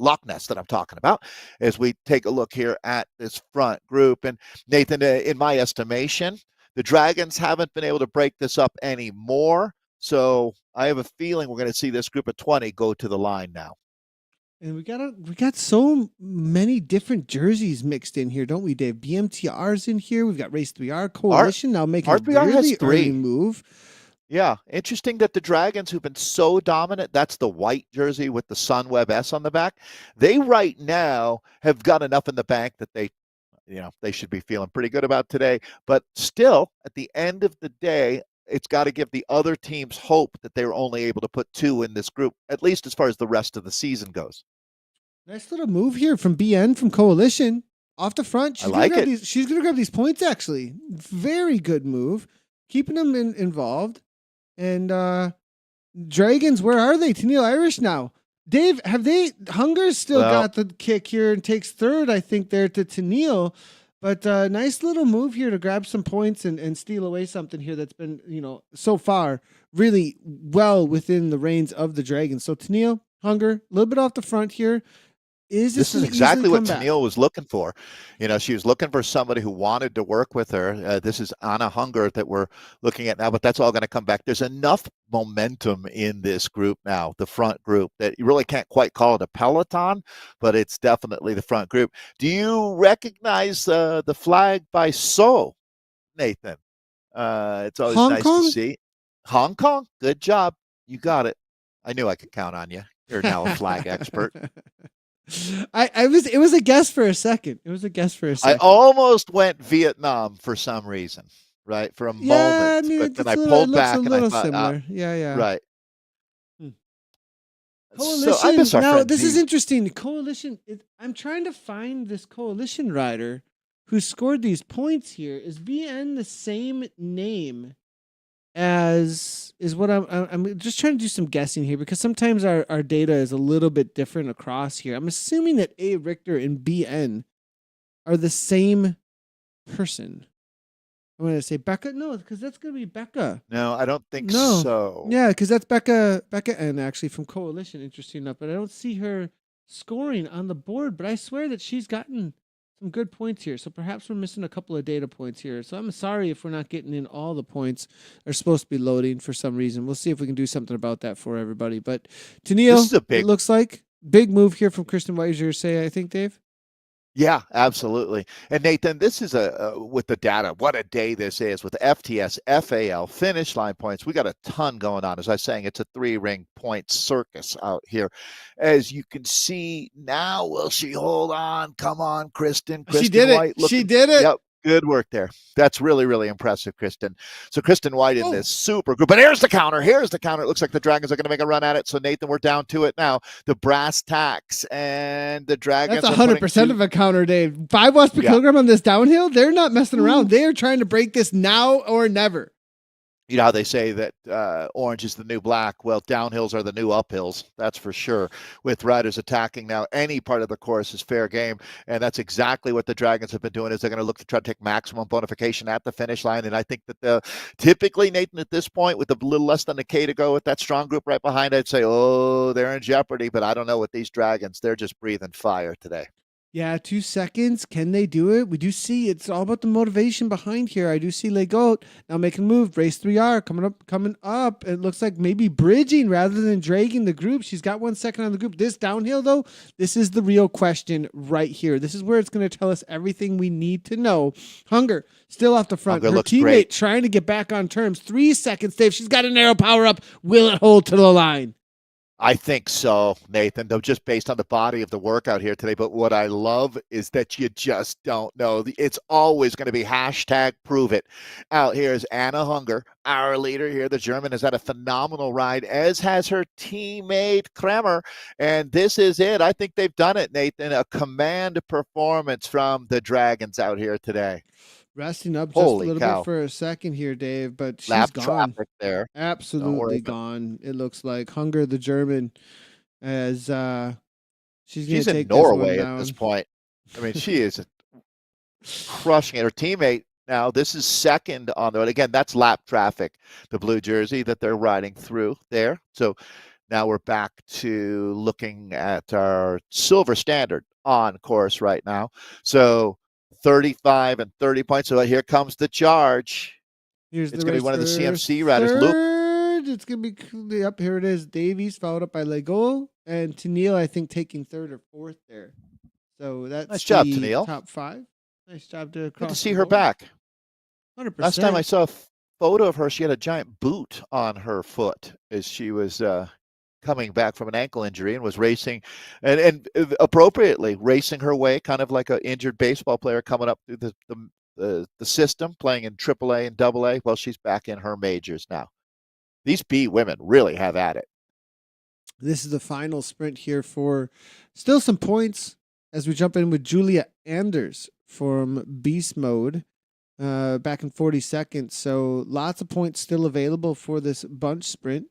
Loch Ness that I'm talking about, as we take a look here at this front group. And Nathan, in my estimation, the Dragons haven't been able to break this up anymore. So I have a feeling we're going to see this group of 20 go to the line now. And we got so many different jerseys mixed in here, don't we, Dave? BMTR's in here. We've got Race 3R Our Coalition now making a RPR has really early three. move. Yeah, interesting that the Dragons, who've been so dominant, that's the white jersey with the Sunweb S on the back. They right now have got enough in the bank that they should be feeling pretty good about today. But still, at the end of the day, it's got to give the other teams hope that they were only able to put two in this group, at least as far as the rest of the season goes. Nice little move here from BN from Coalition off the front. I like it. She's gonna grab these points. Actually, very good move, keeping them involved. And Dragons, where are they? Tennille Irish now. Dave, have they? Hunger's still got the kick here and takes third, I think, there to Tennille. But nice little move here to grab some points and steal away something here that's been, so far really well within the reins of the Dragons. So Tennille, Hunger, a little bit off the front here. This is exactly what Tennille was looking for. She was looking for somebody who wanted to work with her. This is Anna Hunger that we're looking at now, but that's all going to come back. There's enough momentum in this group now, the front group, that you really can't quite call it a peloton, but it's definitely the front group. Do you recognize the flag by So, Nathan? It's always Hong nice Kong? to see. Hong Kong, good job. You got it. I knew I could count on you. You're now a flag expert. It was a guess for a second. I almost went Vietnam for some reason, right? For a Yeah, moment, I mean, but then I it pulled looks back a and I little thought, similar. Yeah. right. Hmm. So I miss Coalition. our Now, friend this is V. interesting. Coalition. I'm trying to find this Coalition rider who scored these points here. Is BN the same name as is what I'm just trying to do some guessing here because sometimes our data is a little bit different across here. I'm assuming that A Richter and BN are the same person. I'm going to say Becca. No, because that's going to be Becca. No, I don't think No. so. Yeah, because that's Becca N actually from Coalition, interesting enough. But I don't see her scoring on the board. But I swear that she's gotten some good points here. So perhaps we're missing a couple of data points here. So I'm sorry if we're not getting in all the points are supposed to be loading for some reason. We'll see if we can do something about that for everybody. But Tennille, it looks like big move here from Kristen Weiser, say, I think, Dave. Yeah, absolutely. And Nathan, this is with the data, what a day this is with FTS, FAL, finish line points. We got a ton going on. As I was saying, it's a 3-ring point circus out here. As you can see now, will she hold on? Come on, Kristen. She did it. White She did it. Yep. Good work there. That's really, really impressive, Kristen. So Kristen White in this super group. But here's the counter. It looks like the Dragons are going to make a run at it. So, Nathan, we're down to it now. The brass tacks and the Dragons. That's 100% of a counter, Dave. 5 watts per kilogram on this downhill. They're not messing around. They are trying to break this now or never. You know how they say that orange is the new black? Well, downhills are the new uphills. That's for sure. With riders attacking now, any part of the course is fair game. And that's exactly what the Dragons have been doing is they're going to look to try to take maximum bonification at the finish line. And I think that typically, Nathan, at this point, with a little less than a K to go with that strong group right behind, I'd say, oh, they're in jeopardy. But I don't know with these Dragons. They're just breathing fire today. Yeah, 2 seconds. Can they do it? We do see it's all about the motivation behind here. I do see Legault now making a move. Race 3R coming up. It looks like maybe bridging rather than dragging the group. She's got 1 second on the group. This downhill, though, this is the real question right here. This is where it's going to tell us everything we need to know. Hunger still off the front. Hunger Her looks teammate great. trying to get back on terms. 3 seconds, Dave. She's got an arrow power up. Will it hold to the line? I think so, Nathan, though, just based on the body of the workout here today. But what I love is that you just don't know. It's always going to be hashtag prove it. Out here is Anna Hunger, our leader here. The German has had a phenomenal ride, as has her teammate Kremer. And this is it. I think they've done it, Nathan. A command performance from the Dragons out here today. Resting up just Holy a little cow. bit for a second here, Dave, but she's Lap gone. traffic there. Absolutely gone. It looks like Hunger the German as she's gonna She's in take this one Norway at down. this point. I mean, she is crushing it. Her teammate now, this is second on the, again, that's lap traffic, the blue jersey that they're riding through there. So now we're back to looking at our silver standard on course right now. So 35 and 30 points. So here comes the charge. Here's It's the going to be race one of the for CMC riders. Luke. third. It's gonna be up here. It is Davies followed up by Legault and Tennille, I think, taking third or fourth there. So that's Nice job, the Tennille. top 5. Nice job to Good to cross see the her board. back. 100%. Last time I saw a photo of her, she had a giant boot on her foot as she was coming back from an ankle injury and was racing and appropriately racing her way, kind of like an injured baseball player coming up through the system, playing in AAA and AA. Well, she's back in her majors now. These B women really have at it. This is the final sprint here for still some points as we jump in with Julia Anders from Beast Mode back in 40 seconds. So lots of points still available for this bunch sprint.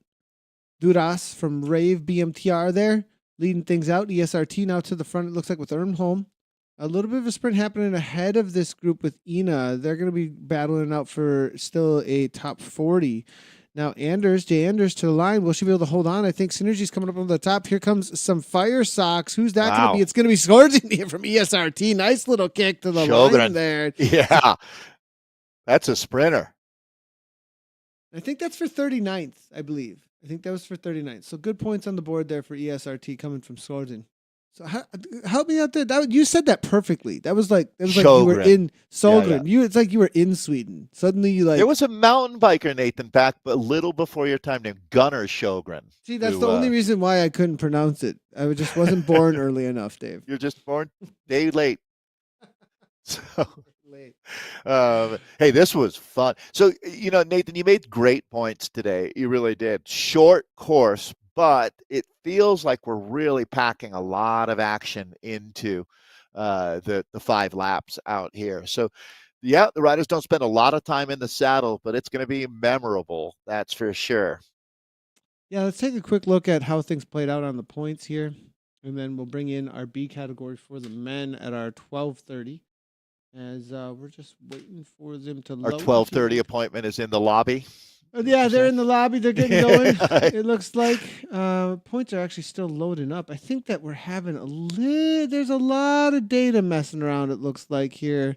Duras from Rave BMTR there leading things out. ESRT now to the front, it looks like, with Ernholm. A little bit of a sprint happening ahead of this group with Ina. They're going to be battling out for still a top 40. Now, Jay Anders to the line. Will she be able to hold on? I think Synergy's coming up on the top. Here comes some Fire Socks. Who's that going to be? It's going to be Scourging from ESRT. Nice little kick to the line there. Yeah, that's a sprinter. I think that's for 39th, I believe. I think that was for 39th. So good points on the board there for ESRT coming from Scourging. So help me out there. You said that perfectly. That was like you were in Solgren. Yeah. It's like you were in Sweden. Suddenly you like. There was a mountain biker, Nathan, back a little before your time named Gunnar Sjogren. See, that's the only reason why I couldn't pronounce it. I just wasn't born early enough, Dave. You're just born day late. So. Late. Hey, this was fun. So, Nathan, you made great points today. You really did. Short course, but it feels like we're really packing a lot of action into the 5 laps out here. So, yeah, the riders don't spend a lot of time in the saddle, but it's going to be memorable. That's for sure. Yeah, let's take a quick look at how things played out on the points here, and then we'll bring in our B category for the men at our 12:30. As we're just waiting for them to load. Our 12:30 appointment is in the lobby. Yeah, they're in the lobby. They're getting going. It looks like points are actually still loading up. I think that we're having there's a lot of data messing around, it looks like here.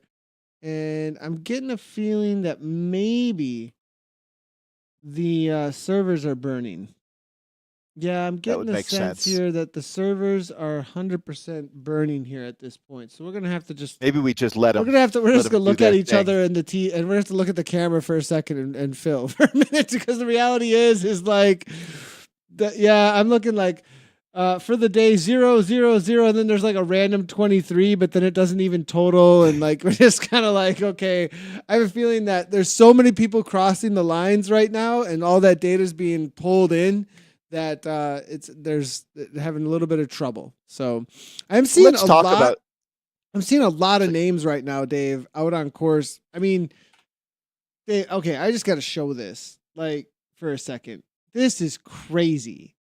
And I'm getting a feeling that maybe the servers are burning. Yeah, I'm getting a sense here that the servers are 100% burning here at this point. So we're gonna have to just maybe we just let them. We're just gonna look at each other and and we're gonna have to look at the camera for a second and fill for a minute, because the reality is like that. Yeah, I'm looking like for the day 0, 0, 0, and then there's like a random 23, but then it doesn't even total, and like we're just kind of like, okay. I have a feeling that there's so many people crossing the lines right now, and all that data is being pulled in, that there's having a little bit of trouble. So I'm seeing I'm seeing a lot of names right now, Dave, out on course. I mean, okay, I just got to show this like for a second. This is crazy.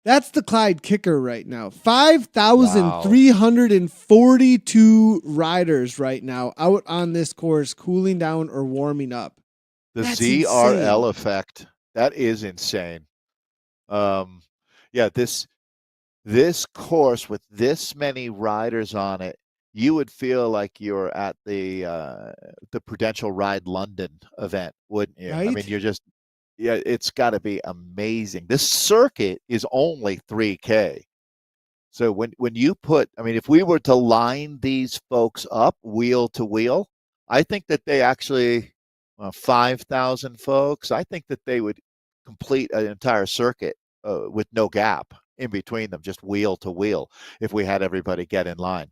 That's the Clyde kicker right now. 5,342 riders right now out on this course, cooling down or warming up. The ZRL effect. That is insane. Yeah, this course with this many riders on it you would feel like you're at the Prudential Ride London event, wouldn't you? I mean, right? you're just yeah, it's got to be amazing. This circuit is only 3K. So when you put, I mean, if we were to line these folks up wheel to wheel, I think that they actually 5,000 folks. I think that they would complete an entire circuit with no gap in between them, just wheel to wheel, if we had everybody get in line.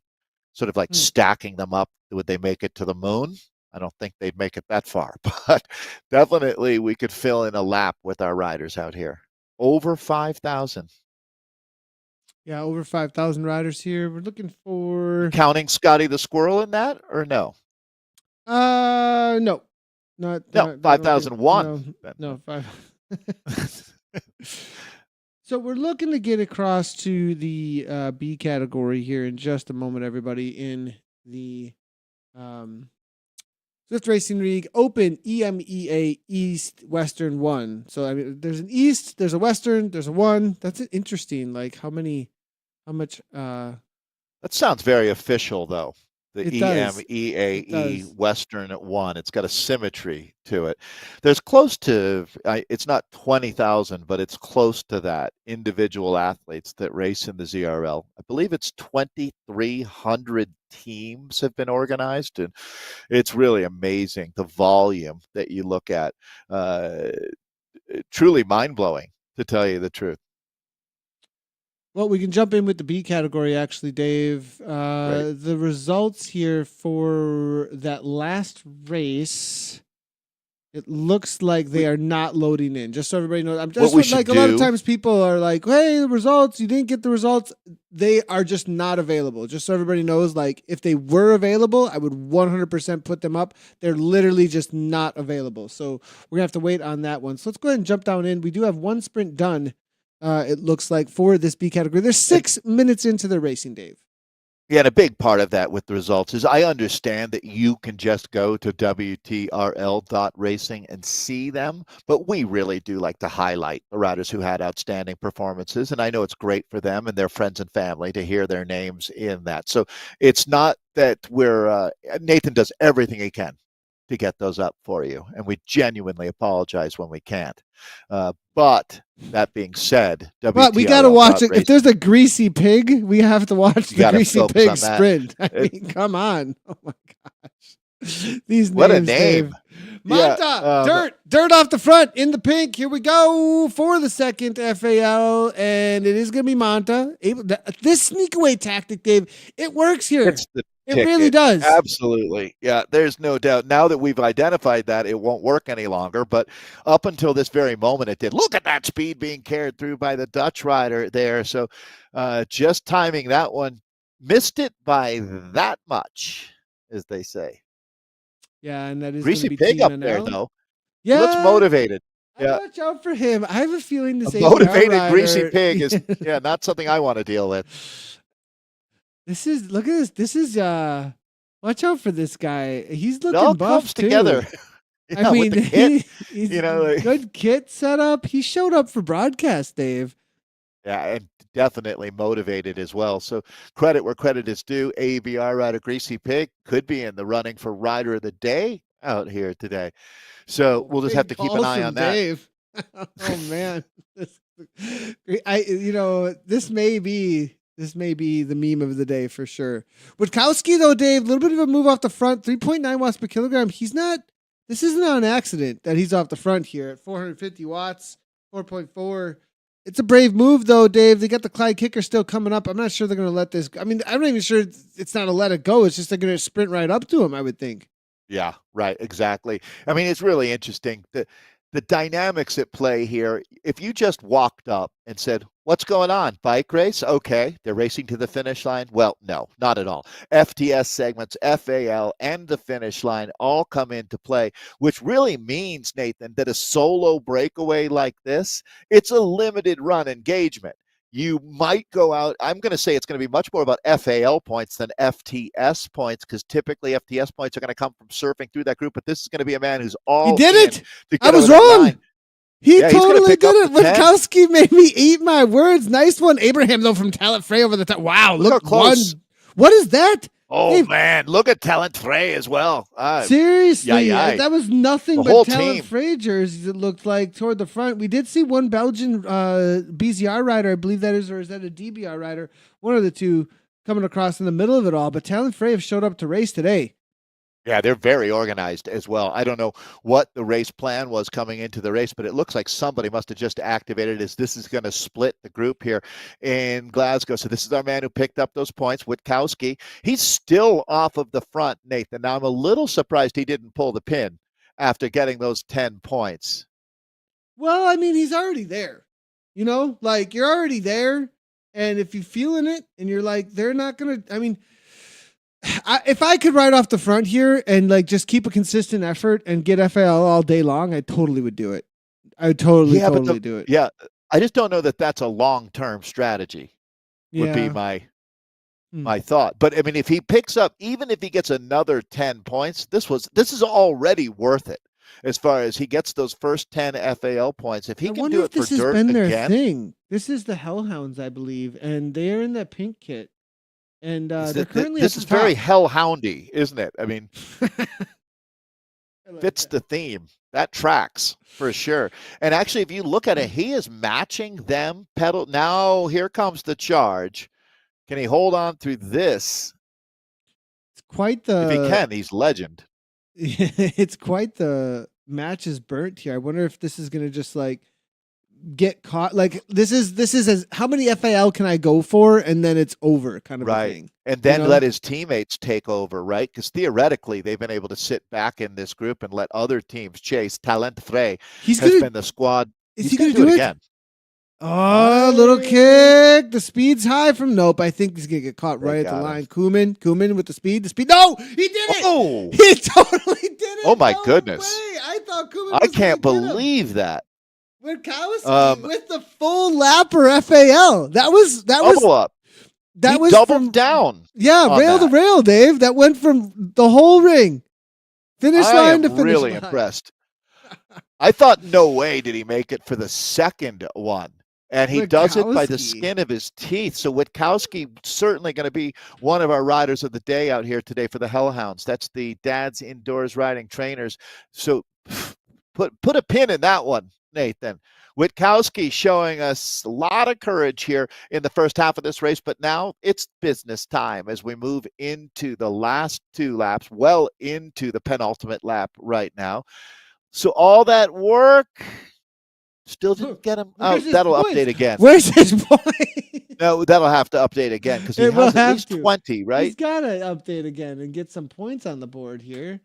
Sort of like Hmm. stacking them up. Would they make it to the moon? I don't think they'd make it that far, but definitely we could fill in a lap with our riders out here. Over 5,000. Yeah, over 5,000 riders here. We're looking for Counting Scotty the Squirrel in that, or no? no. Not No, I don't think 5,001. no, 5. So we're looking to get across to the B category here in just a moment, everybody, in the um, Zwift Racing League Open EMEA East Western 1. So I mean, there's an East, there's a Western, there's a 1. That's interesting. Like how much That sounds very official, though. The it does. It EMEAE does. Western at 1. It's got a symmetry to it. There's close to, it's not 20,000, but it's close to that, individual athletes that race in the ZRL. I believe it's 2,300 teams have been organized, and it's really amazing the volume that you look at. Truly mind-blowing, to tell you the truth. Well, we can jump in with the B category, actually, Dave. Right. The results here for that last race, it looks like they are not loading in. Just so everybody knows, I'm just What we should like a lot of do- times people are like, "Hey, the results! You didn't get the results." They are just not available. Just so everybody knows, like if they were available, I would 100% put them up. They're literally just not available. So we're gonna have to wait on that one. So let's go ahead and jump down in. We do have one sprint done. It looks like for this B category, they're 6 minutes into the racing, Dave. Yeah, and a big part of that with the results is I understand that you can just go to WTRL.racing and see them, but we really do like to highlight the riders who had outstanding performances. And I know it's great for them and their friends and family to hear their names in that. So it's not that Nathan does everything he can to get those up for you, and we genuinely apologize when we can't. But that being said, But we got to watch it. If WTRL.racing, there's a greasy pig, we have to watch you the got to greasy focus pig on that. sprint. I mean, come on. Oh my gosh. These What a names, name. Dave. Manta, dirt off the front in the pink. Here we go for the second FAL, and it is going to be Manta. This sneak away tactic, Dave, it works here. It's the It ticket. really does. Absolutely. Yeah, there's no doubt. Now that we've identified that, it won't work any longer. But up until this very moment, it did. Look at that speed being carried through by the Dutch rider there. So just timing that one, missed it by that much, as they say. Yeah, and that is Greasy going to be pig up Team there, NL. though. Yeah. He looks motivated. Yeah. Watch out for him. I have a feeling this A ABR motivated rider, greasy pig is not something I want to deal with. This is look at this. This is watch out for this guy. He's It looking all buff comes too. together. Yeah, I mean, with the kit, he's like, good kit setup. He showed up for broadcast, Dave. yeah, and definitely motivated as well. So credit where credit is due. ABR rider Greasy Pig could be in the running for Rider of the Day out here today. So we'll just have to keep an eye on that. Dave. Oh man, this may be the meme of the day for sure. Witkowski though, Dave, a little bit of a move off the front, 3.9 watts per kilogram. This isn't on accident that he's off the front here at 450 watts, 4.4. It's a brave move though, Dave. They got the Clyde kicker still coming up. I'm not sure they're going to let this. I mean, I'm not even sure it's not a let it go. It's just they're going to sprint right up to him, I would think. Yeah, right. Exactly. I mean, it's really interesting. The dynamics at play here. If you just walked up and said, "What's going on? Bike race? Okay, they're racing to the finish line." Well, no, not at all. FTS segments, FAL, and the finish line all come into play, which really means, Nathan, that a solo breakaway like this, it's a limited run engagement. You might go out. I'm going to say it's going to be much more about FAL points than FTS points, because typically FTS points are going to come from surfing through that group. But this is going to be a man who's all He did in it. to get I was over that wrong. line. He Yeah, he's gonna totally pick did up it. the 10. Witkowski made me eat my words. Nice one, Abraham though from Talent Frey over the top. Wow, Look how look close. one. What is that? Oh, Dave, man. Look at Talent Frey as well. seriously, Yay. that was nothing The but whole Talent team. Frey jerseys, it looked like, toward the front. We did see one Belgian BZR rider, I believe that is, or is that a DBR rider? One of the two coming across in the middle of it all. But Talent Frey have showed up to race today. Yeah, they're very organized as well. I don't know what the race plan was coming into the race, but it looks like somebody must have just activated as this is going to split the group here in Glasgow. So this is our man who picked up those points, Witkowski. He's still off of the front, Nathan. Now I'm a little surprised he didn't pull the pin after getting those 10 points. Well, I mean, he's already there. You know, like you're already there. And if you're feeling it and you're like, they're not going to, I mean, if I could ride off the front here and like just keep a consistent effort and get FAL all day long, I totally would do it. I would totally do it. Yeah, I just don't know that that's a long-term strategy. Would be Yeah. my thought. But I mean, if he picks up, even if he gets another 10 points, this is already worth it. As far as he gets those first 10 FAL points, if he I can wonder do if it for this has dirt been their again, thing. This is the Hellhounds, I believe, and they're in that pink kit. And they're currently at this the is top. very hellhoundy, isn't it? I mean, like fits that. the theme. That tracks for sure. And actually, if you look at it, he is matching them pedal. Now here comes the charge. Can he hold on through this? It's quite If he the can, he's legend. it's quite the match is burnt here. I wonder if this is gonna just like get caught. Like this is as how many FAL can I go for, and then it's over, kind of a Right. thing. And then know? let his teammates take over, right? Because theoretically, they've been able to sit back in this group and let other teams chase. Talent Frey He's has gonna been the squad. is He's he going gonna to do do it it? again. Oh, little kick. The speed's high from nope. I think he's gonna get caught They right at the got him. line. Kuman with the speed. The speed. No, he did it. Oh, He totally did it. oh my No goodness. way. I thought Kuman I was gonna can't get him. believe that. Witkowski with the full lapper FAL. That was Double up. He was doubled from down. rail to rail, Dave. That went from the whole ring, finish I line to am finish really line. impressed. I thought no way did he make it for the second one. And he does it by the skin of his teeth. So Witkowski certainly going to be one of our riders of the day out here today for the Hellhounds. That's the Dad's Indoors Riding Trainers. So put a pin in that one, Nathan. Witkowski showing us a lot of courage here in the first half of this race, but now it's business time as we move into the last two laps, well into the penultimate lap right now. So all that work still didn't get him out. That'll update again. Where's his point? No, that'll have to update again because he has at least 20, right? He's got to update again and get some points on the board here.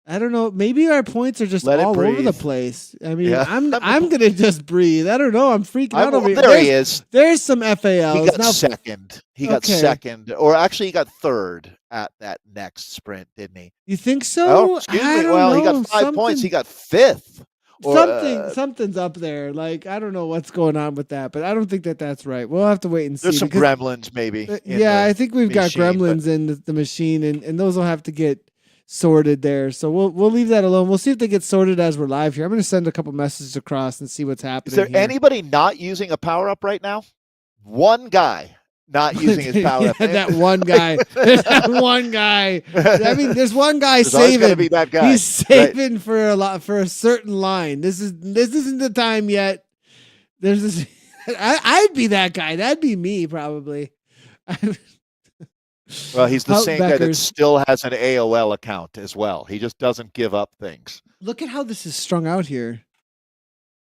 I don't know. Maybe our points are just all over the place. I mean, yeah. I'm gonna just breathe. I don't know. I'm freaking out over here. There he is. There's some FALs. He got second. He got second, or actually, he got third at that next sprint, didn't he? You think so? Oh, excuse me. Well, he got 5 points. He got fifth. Something's up there. Like I don't know what's going on with that, but I don't think that's right. We'll have to wait and see. There's some gremlins, maybe. I think we've got gremlins in the machine, and those will have to get sorted there. So we'll leave that alone. We'll see if they get sorted as we're live here. I'm going to send a couple messages across and see what's happening. Is there anybody not using a power up right now? One guy not using his power up. That one guy. That one guy. I mean, there's one guy saving. Be that guy. He's saving for a certain line. This isn't the time yet. There's this. I'd be that guy. That'd be me probably. Well, he's the same guy that still has an AOL account as well. He just doesn't give up things. Look at how this is strung out here.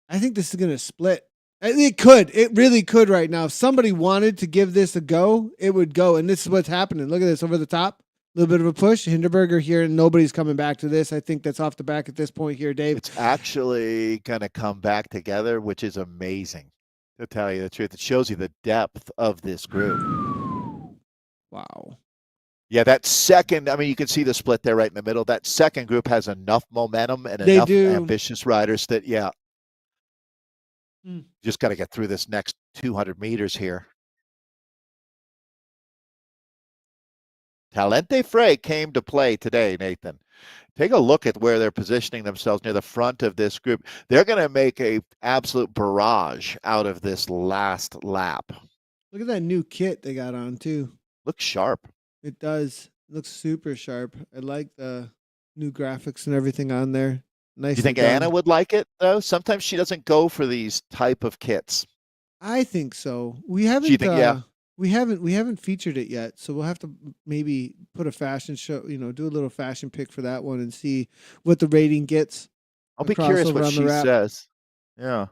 I think this is going to split. It could. It really could right now. If somebody wanted to give this a go, it would go. And this is what's happening. Look at this over the top. A little bit of a push. Hinderberger here, and nobody's coming back to this. I think that's off the back at this point here, Dave. It's actually going to come back together, which is amazing, to tell you the truth. It shows you the depth of this group. Wow. Yeah, that second, I mean, you can see the split there right in the middle. That second group has enough momentum and enough ambitious riders that, just got to get through this next 200 meters here. Talent Frey came to play today, Nathan. Take a look at where they're positioning themselves near the front of this group. They're going to make an absolute barrage out of this last lap. Look at that new kit they got on, too. Looks sharp. It does. Looks super sharp. I like the new graphics and everything on there. Do you Nicely think Anna done. would like it though? Sometimes she doesn't go for these type of kits. I think so. She think, yeah. We haven't featured it yet, so we'll have to maybe put a fashion show, do a little fashion pick for that one and see what the rating gets I'll be across curious over what on the she wrap. says. Yeah.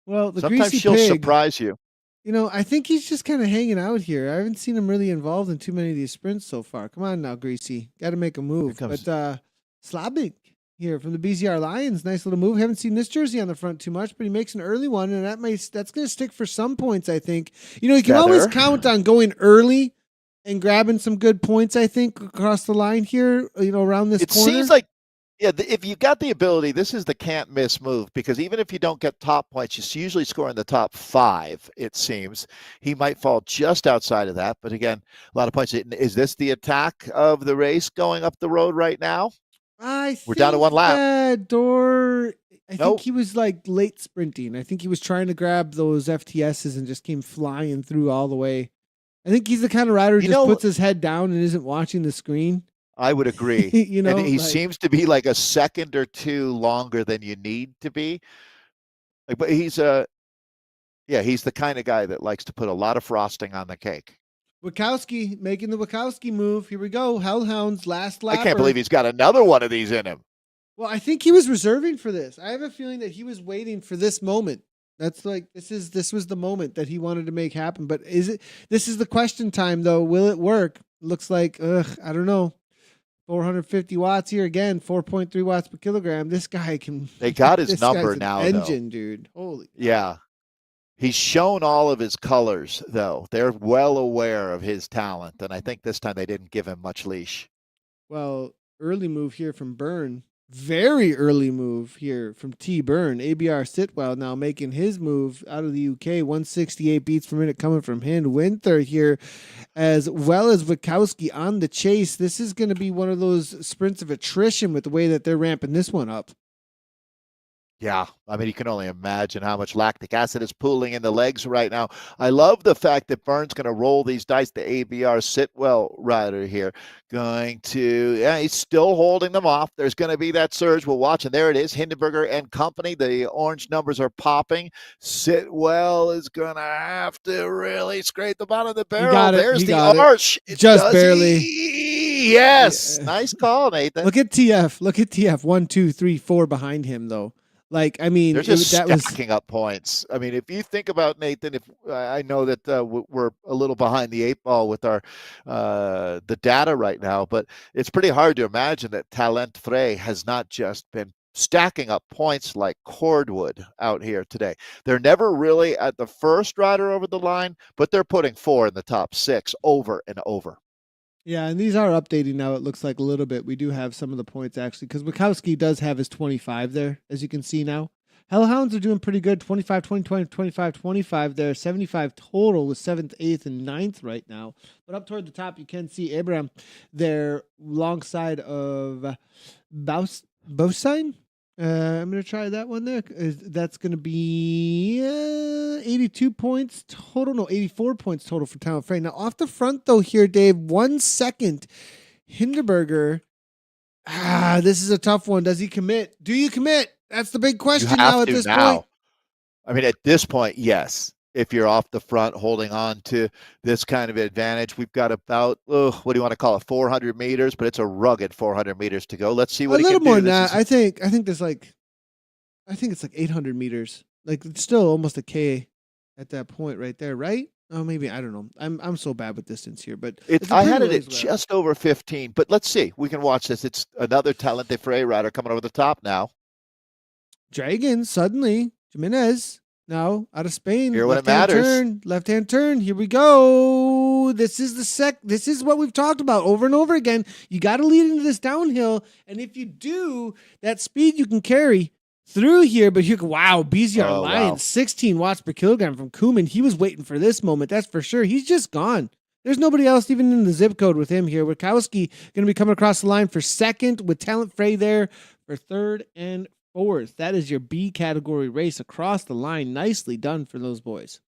Well, the Sometimes greasy she'll pig, surprise you. I think he's just kind of hanging out here. I haven't seen him really involved in too many of these sprints so far. Come on now, Greasy. Got to make a Here move. But comes Slabik here from the BZR Lions. Nice little move. Haven't seen this jersey on the front too much, but he makes an early one, and that's going to stick for some points, I think. You can always Feather. count on going early and grabbing some good points, I think, across the line here, around this It corner. seems like, yeah, if you got the ability, this is the can't miss move, because even if you don't get top points, you usually score in the top 5, it seems. He might fall just outside of that, but again, a lot of points. Is this the attack of the race going up the road right now? We're down to one lap. I think Nope. he was like late sprinting. I think he was trying to grab those FTSs and just came flying through all the way. I think he's the kind of rider who just puts his head down and isn't watching the screen. I would agree. And he like, seems to be like a second or two longer than you need to be. But he's he's the kind of guy that likes to put a lot of frosting on the cake. Wachowski making the Wachowski move. Here we go. Hellhounds last lap. I can't believe he's got another one of these in him. Well, I think he was reserving for this. I have a feeling that he was waiting for this moment. That's like this was the moment that he wanted to make happen. But this is the question time though. Will it work? Looks like I don't know. 450 watts here again, 4.3 watts per kilogram. This guy can. They got his this number guy's an now, engine, though. dude. Holy. Yeah. He's shown all of his colors, though. They're well aware of his talent, and I think this time they didn't give him much leash. Well, early move here from Byrne. Very early move here from T. Byrne. ABR Sitwell now making his move out of the UK. 168 beats per minute coming from him. Winter here, as well as Wachowski on the chase. This is going to be one of those sprints of attrition with the way that they're ramping this one up. Yeah, I mean, you can only imagine how much lactic acid is pooling in the legs right now. I love the fact that Byrne's going to roll these dice. The ABR Sitwell rider here he's still holding them off. There's going to be that surge. We'll watch, and there it is, Hindenburger and company. The orange numbers are popping. Sitwell is going to have to really scrape the bottom of the barrel. There's the arch. Just barely. Yes. Yeah. Nice call, Nathan. Look at TF. 1, 2, 3, 4 behind him, though. Like, I mean, they're just stacking up points. I mean, if you think about, Nathan, if I know that we're a little behind the 8 ball with our the data right now, but it's pretty hard to imagine that Talent Frey has not just been stacking up points like cordwood out here today. They're never really at the first rider over the line, but they're putting 4 in the top 6 over and over. Yeah, and these are updating now, it looks like a little bit. We do have some of the points, actually, because Wachowski does have his 25 there, as you can see now. Hellhounds are doing pretty good. 25, 20, 20, 25, 25 there. 75 total with 7th, 8th, and 9th right now. But up toward the top, you can see Abraham there alongside of Bosine. I'm going to try that one there. That's going to be 82 points total. No, 84 points total for Talent Frey. Now, off the front, though, here, Dave, 1 second. Hindenburger. This is a tough one. Does he commit? Do you commit? That's the big question now at this point. I mean, at this point, yes. If you're off the front holding on to this kind of advantage, we've got about, what do you want to call it, 400 meters, but it's a rugged 400 meters to go. Let's see what he can do. A little more than that. I think it's like 800 meters. Like, it's still almost a K at that point right there, right? Oh, maybe, I don't know. I'm so bad with distance here, but I had it at just over 15. But let's see. We can watch this. It's another Talent Frey rider coming over the top now. Dragon suddenly Jimenez now out of Spain. Here when it matters. Left-hand turn. Here we go. This is This is what we've talked about over and over again. You got to lead into this downhill, and if you do, that speed you can carry through here. But wow, BZR Lions, 16 watts per kilogram from Kuman. He was waiting for this moment. That's for sure. He's just gone. There's nobody else even in the zip code with him here. Wachowski going to be coming across the line for 2nd with Talent Frey there for 3rd and 4th. That is your B category race across the line. Nicely done for those boys.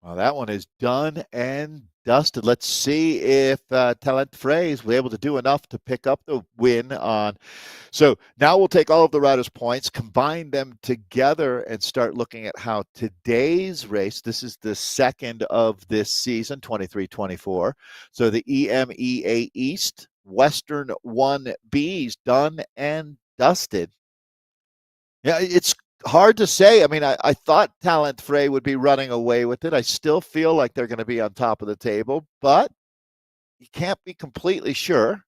Well, that one is done and dusted. Let's see if Talent Freys was able to do enough to pick up the win on. So now we'll take all of the riders' points, combine them together, and start looking at how today's race, this is the second of this season, 23-24. So the EMEA East Western 1B's done and dusted. Yeah, it's hard to say. I mean, I thought Talent Frey would be running away with it. I still feel like they're going to be on top of the table, but you can't be completely sure.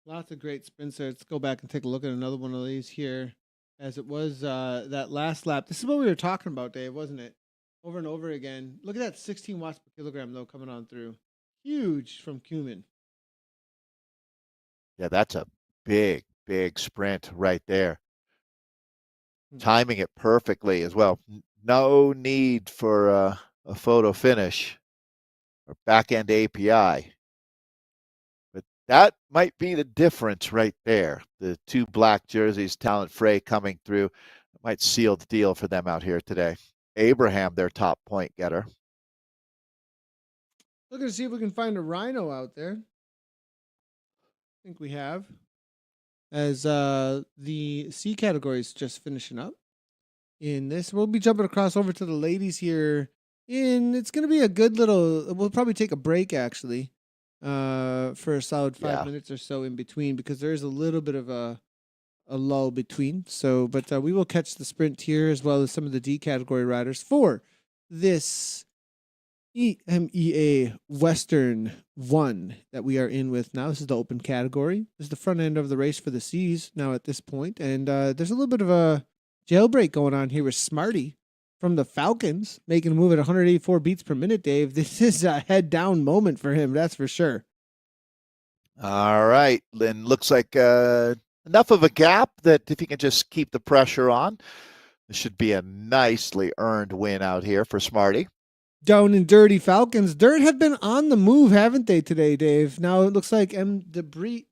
Lots of great sprints there. Let's go back and take a look at another one of these here. As it was that last lap. This is what we were talking about, Dave, wasn't it? Over and over again. Look at that 16 watts per kilogram, though, coming on through. Huge from Cumin. Yeah, that's a big, big sprint right there. Timing it perfectly as well. No need for a photo finish or back end API. But that might be the difference right there. The two black jerseys, Talent Frey coming through, might seal the deal for them out here today. Abraham, their top point getter. Looking to see if we can find a rhino out there. I think we have. As the C category is just finishing up. In this, we'll be jumping across over to the ladies here. It's going to be a good little. We'll probably take a break actually, for a solid 5 minutes or so in between because there is a little bit of a lull between. So, but we will catch the sprint here as well as some of the D category riders for this EMEA Western 1 that we are in with now. This is the open category. This is the front end of the race for the C's now at this point, and there's a little bit of a jailbreak going on here with Smarty from the Falcons making a move at 184 beats per minute, Dave. This is a head down moment for him, that's for sure. All right. Lynn, looks like enough of a gap that if he can just keep the pressure on, this should be a nicely earned win out here for Smarty. Down and dirty Falcons. Dirt have been on the move, haven't they, today, Dave? Now it looks like M. Dupree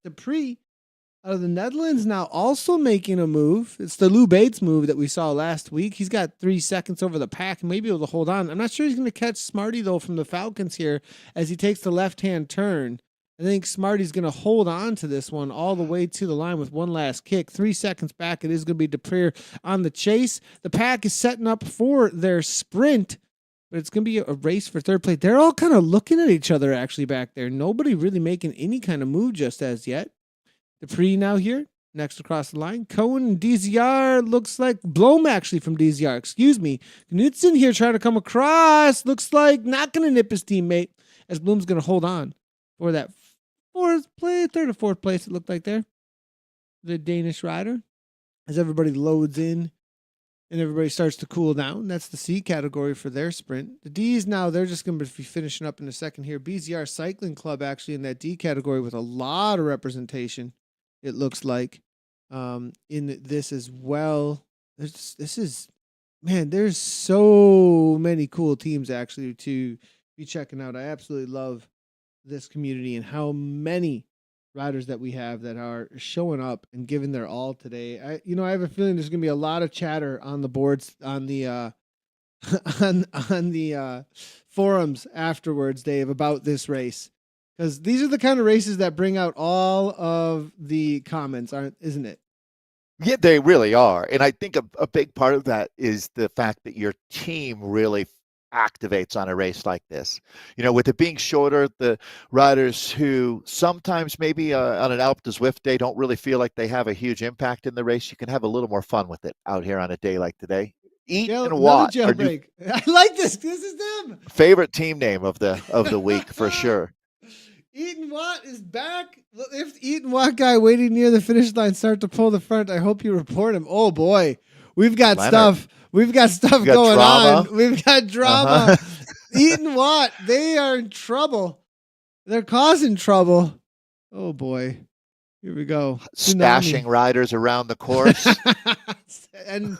out of the Netherlands now also making a move. It's the Lou Bates move that we saw last week. He's got 3 seconds over the pack and may be able to hold on. I'm not sure he's going to catch Smarty, though, from the Falcons here as he takes the left-hand turn. I think Smarty's going to hold on to this one all the way to the line with one last kick. 3 seconds back. It is going to be Dupree on the chase. The pack is setting up for their sprint, but it's going to be a race for third place. They're all kind of looking at each other actually back there. Nobody really making any kind of move just as yet. Dupree now here, next across the line. Cohen and DZR looks like Blom actually from DZR. Excuse me. Knudsen here trying to come across. Looks like not going to nip his teammate as Blom's going to hold on for that third or fourth place it looked like there. The Danish rider as everybody loads in and everybody starts to cool down. That's the C category for their sprint. The D's now, they're just going to be finishing up in a second here. BZR Cycling Club actually in that D category with a lot of representation, it looks like, in this as well. There's so many cool teams actually to be checking out. I absolutely love this community and how many riders that we have that are showing up and giving their all today. I have a feeling there's going to be a lot of chatter on the boards, on the on the forums afterwards, Dave, about this race, because these are the kind of races that bring out all of the comments, isn't it? Yeah, they really are. And I think a big part of that is the fact that your team really activates on a race like this. With it being shorter, the riders who sometimes maybe on an Alp to Zwift day don't really feel like they have a huge impact in the race, you can have a little more fun with it out here on a day like today. Eat and Watt. I like this. This is them. Favorite team name of the week for sure. Eaton Watt is back. If Eaton Watt guy waiting near the finish line start to pull the front, I hope you report him. Oh boy, we've got stuff. We've got stuff going drama. on. We've got drama. Eaton Watt, they are in trouble. They're causing trouble. Oh boy, here we go. Stashing riders around the course. And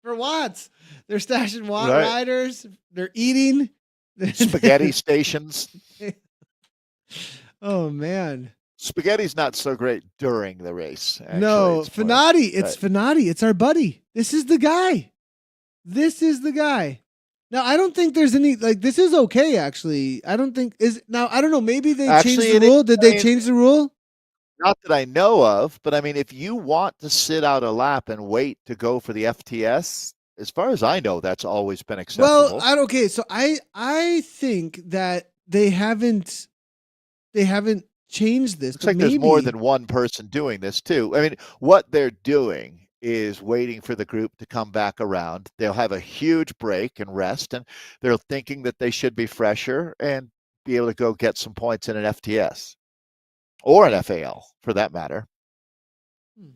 for Watts, they're stashing Watt riders. They're eating. Spaghetti stations. Oh man, spaghetti's not so great during the race. Actually. No, Finati. It's Finati. It's our buddy. This is the guy. Now I don't think there's any like this is okay actually. I don't think is now I don't know, maybe they changed Actually, the it is. rule. Did I they mean, change the rule? not that I know of, but I mean, if you want to sit out a lap and wait to go for the FTS, as far as I know, that's always been Well, acceptable. I okay, so I think that they haven't changed this, Looks but like there's more maybe than one person doing this too. I mean, what they're doing is waiting for the group to come back around. They'll have a huge break and rest, and they're thinking that they should be fresher and be able to go get some points in an FTS or an FAL for that matter. Hmm.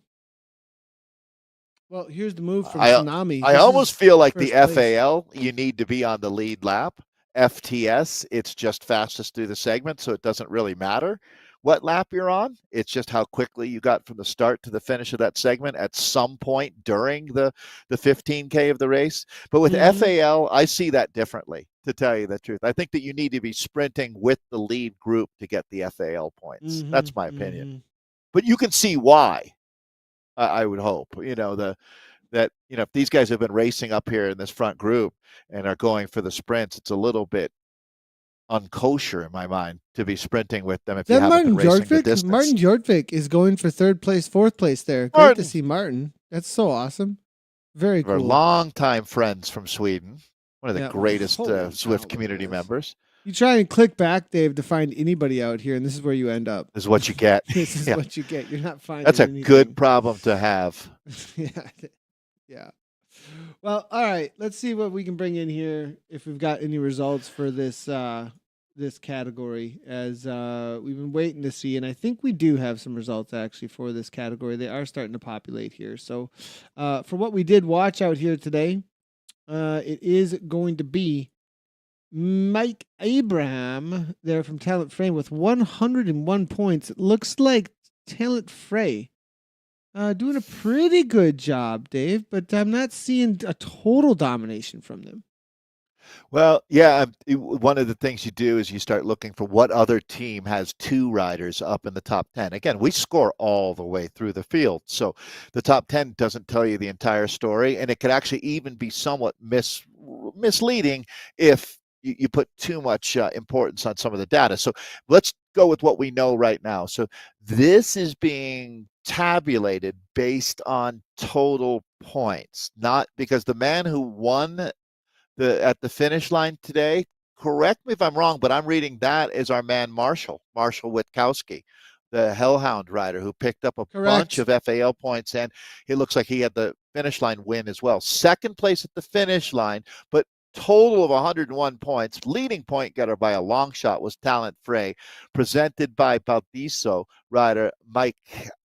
Well, here's the move from I Tsunami. I This almost is feel like the first place. FAL, you need to be on the lead lap. FTS, it's just fastest through the segment, so it doesn't really matter what lap you're on. It's just how quickly you got from the start to the finish of that segment at some point during the 15K of the race. But with Mm-hmm. FAL, I see that differently, to tell you the truth. I think that you need to be sprinting with the lead group to get the FAL points. Mm-hmm. That's my opinion. Mm-hmm. But you can see why. I would hope. That if these guys have been racing up here in this front group and are going for the sprints, it's a little bit unkosher in my mind to be sprinting with them if Is you that haven't been Martin racing the Jordvik? distance. Martin Jordvik is going for third place, fourth place there. Great to Martin, see Martin. That's so awesome. Very our cool. longtime friends from Sweden, one of the Yeah. Well, greatest holy Zwift cow, look at community this. members. You try and click back, Dave, to find anybody out here, and this is where you end up. Is what you get. This is Yeah, what you get. You're not that's finding a good anything. problem to have. Yeah. Yeah. Well, all right. Let's see what we can bring in here if we've got any results for this category as we've been waiting to see, and I think we do have some results actually for this category. They are starting to populate here. So for what we did watch out here today, it is going to be Mike Abraham there from Talent Frame with 101 points. It looks like Talent Frey doing a pretty good job, Dave, but I'm not seeing a total domination from them. Well, yeah, one of the things you do is you start looking for what other team has two riders up in the top 10. Again, we score all the way through the field. So the top 10 doesn't tell you the entire story, and it could actually even be somewhat misleading if you put too much importance on some of the data. So let's go with what we know right now. So this is being tabulated based on total points, not because the man who won at the finish line today. Correct me if I'm wrong, but I'm reading that as our man Marshall Witkowski, the Hellhound rider who picked up a bunch Correct. of FAL points, and it looks like he had the finish line win as well. Second place at the finish line, but total of 101 points. Leading point getter by a long shot was Talent Frey, presented by Baldiso rider Mike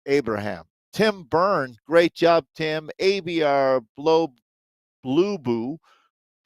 Abraham. Tim Byrne, great job, Tim. ABR Blue Boo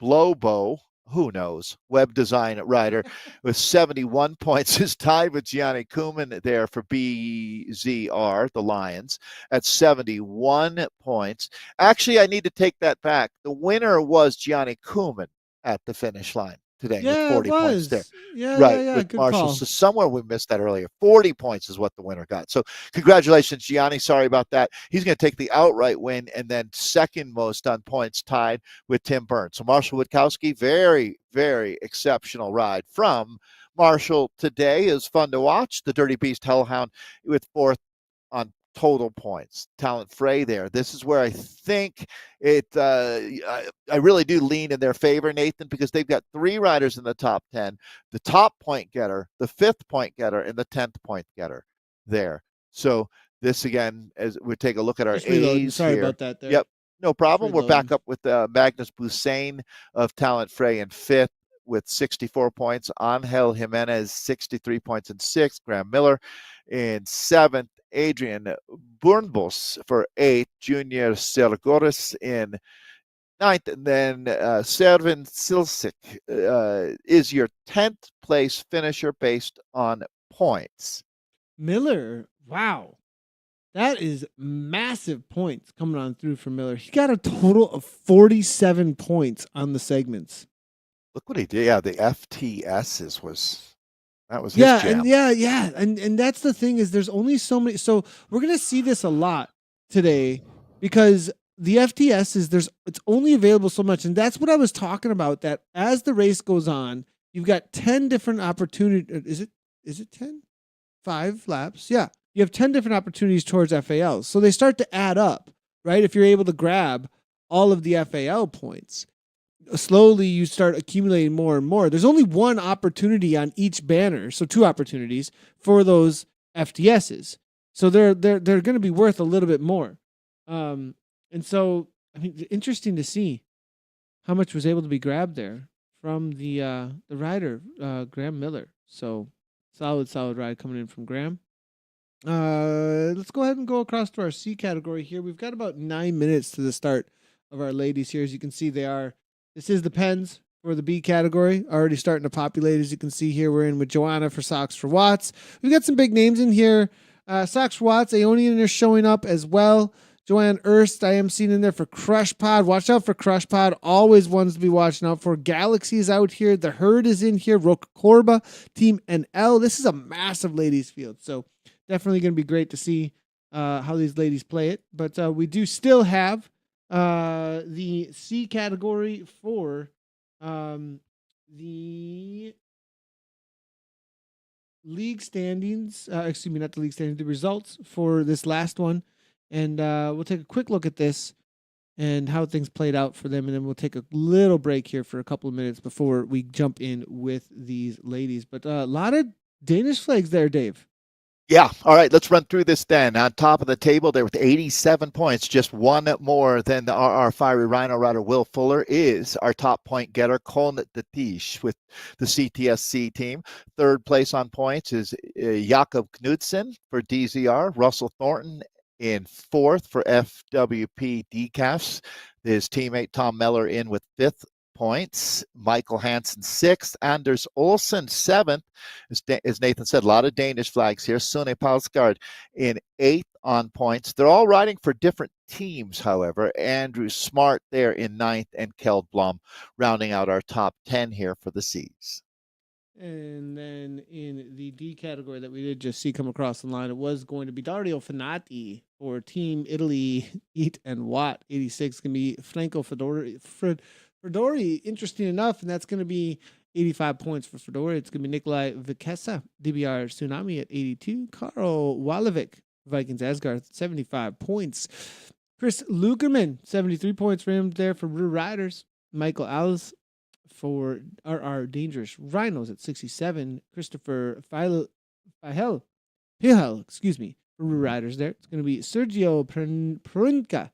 Blobo, who knows, web design writer with 71 points is tied with Gianni Kuman there for BZR, the Lions, at 71 points. Actually, I need to take that back. The winner was Gianni Kuman at the finish line today with Yeah, it 40 points there. was. Yeah, yeah, Right, yeah. with Good Marshall. call. So somewhere we missed that earlier. 40 points is what the winner got. So congratulations, Gianni. Sorry about that. He's going to take the outright win and then second most on points tied with Tim Byrne. So Marshall Witkowski, very, very exceptional ride from Marshall today. Is fun to watch. The Dirty Beast Hellhound with fourth on total points. Talent Frey there. This is where I think I really do lean in their favor, Nathan, because they've got three riders in the top 10, the top point getter, the fifth point getter, and the 10th point getter there. So this again, as we take a look at our Just reloading. A's Sorry here. about that there. Yep, no Just problem. We're back reloading. up with Magnus Busain of Talent Frey in fifth with 64 points. Angel Jimenez, 63 points in sixth. Graham Miller in seventh. Adrian Burnbos for eighth. Junior Sergoris in ninth. And then Servin Silsic is your 10th place finisher based on points. Miller. Wow. That is massive points coming on through for Miller. He got a total of 47 points on the segments. Look what he did. Yeah, the FTSs was his Yeah, and jam. yeah, and that's the thing is there's only so many. So we're gonna see this a lot today because the FTS it's only available so much, and that's what I was talking about. That as the race goes on, you've got 10 different opportunities. Is it 10? 5 laps? Yeah, you have 10 different opportunities towards FALs, so they start to add up, right? If you're able to grab all of the FAL points, slowly you start accumulating more and more. There's only one opportunity on each banner, so 2 opportunities for those FTSs. So they're going to be worth a little bit more. And so I mean, interesting to see how much was able to be grabbed there from the rider Graham Miller. So solid ride coming in from Graham. Let's go ahead and go across to our C category here. We've got about 9 minutes to the start of our ladies here. As you can see, this is the pens for the B category, already starting to populate. As you can see here, we're in with Joanna for Socks for Watts. We've got some big names in here. Socks for Watts, Aeonian is showing up as well. Joanne Erst, I am seeing in there for Crush Pod. Watch out for Crush Pod. Always ones to be watching out for. Galaxy is out here. The Herd is in here. Roca Corba, Team NL. This is a massive ladies field. So definitely going to be great to see how these ladies play it. But we do still have the C category for the league standings. Excuse me, not the league standings, the results for this last one. And we'll take a quick look at this and how things played out for them. And then we'll take a little break here for a couple of minutes before we jump in with these ladies. But a lot of Danish flags there, Dave. Yeah. All right. Let's run through this then. On top of the table there with 87 points, just one more than our fiery Rhino rider Will Fuller is our top point getter, Colin Detish with the CTSC team. Third place on points is Jakob Knudsen for DZR, Russell Thornton in fourth for FWP Decafs. His teammate Tom Meller in with fifth points. Michael Hansen sixth. Anders Olsen seventh. As Nathan said, a lot of Danish flags here. Sune Palsgaard in eighth on points. They're all riding for different teams, however. Andrew Smart there in ninth, and Kjeld Blom rounding out our top 10 here for the C's. And then in the D category that we did just see come across the line, it was going to be Dario Finati for Team Italy, Eat and Watt. 86 can be Franco Fedori, interesting enough, and that's going to be 85 points for Fedori. It's going to be Nikolai Vikesa, DBR Tsunami at 82. Karl Walovic, Vikings Asgard, 75 points. Chris Lugerman, 73 points for him there for Blue Riders. Michael Alice for our Dangerous Rhinos at 67. Christopher Pihel, excuse me, for Blue Riders there. It's going to be Sergio Prinka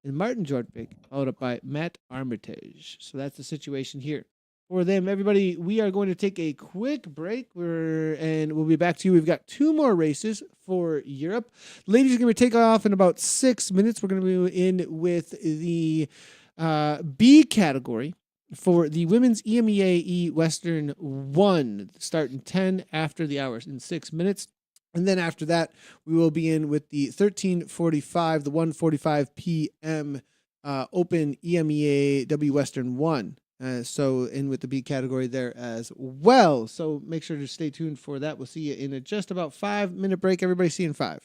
and Martin Jortvik, followed up by Matt Armitage. So that's the situation here for them. Everybody, we are going to take a quick break, and we'll be back to you. We've got 2 more races for Europe. Ladies are going to take off in about 6 minutes. We're going to be in with the B category for the women's EMEA Western 1, starting 10 after the hours in 6 minutes. And then after that, we will be in with the 13:45, the 1:45 p.m. Open EMEA W Western 1. So in with the B category there as well. So make sure to stay tuned for that. We'll see you in just about 5-minute break. Everybody see you in 5.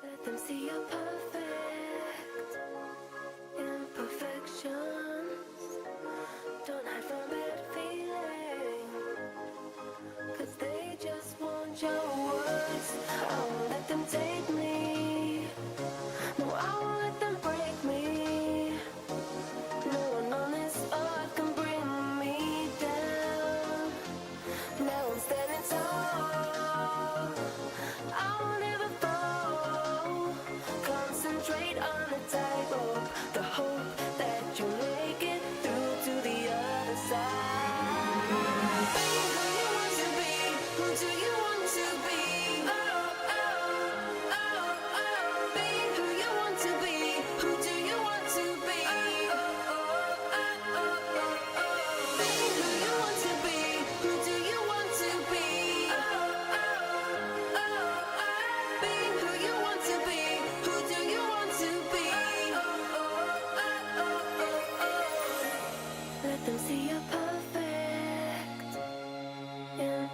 Let them see your perfect imperfections. Don't hide from bad feeling, 'cause they just want your words. I won't let them take me. No, I won't let them break me. No one on this earth can bring me down. Now I'm standing tall. I won't ever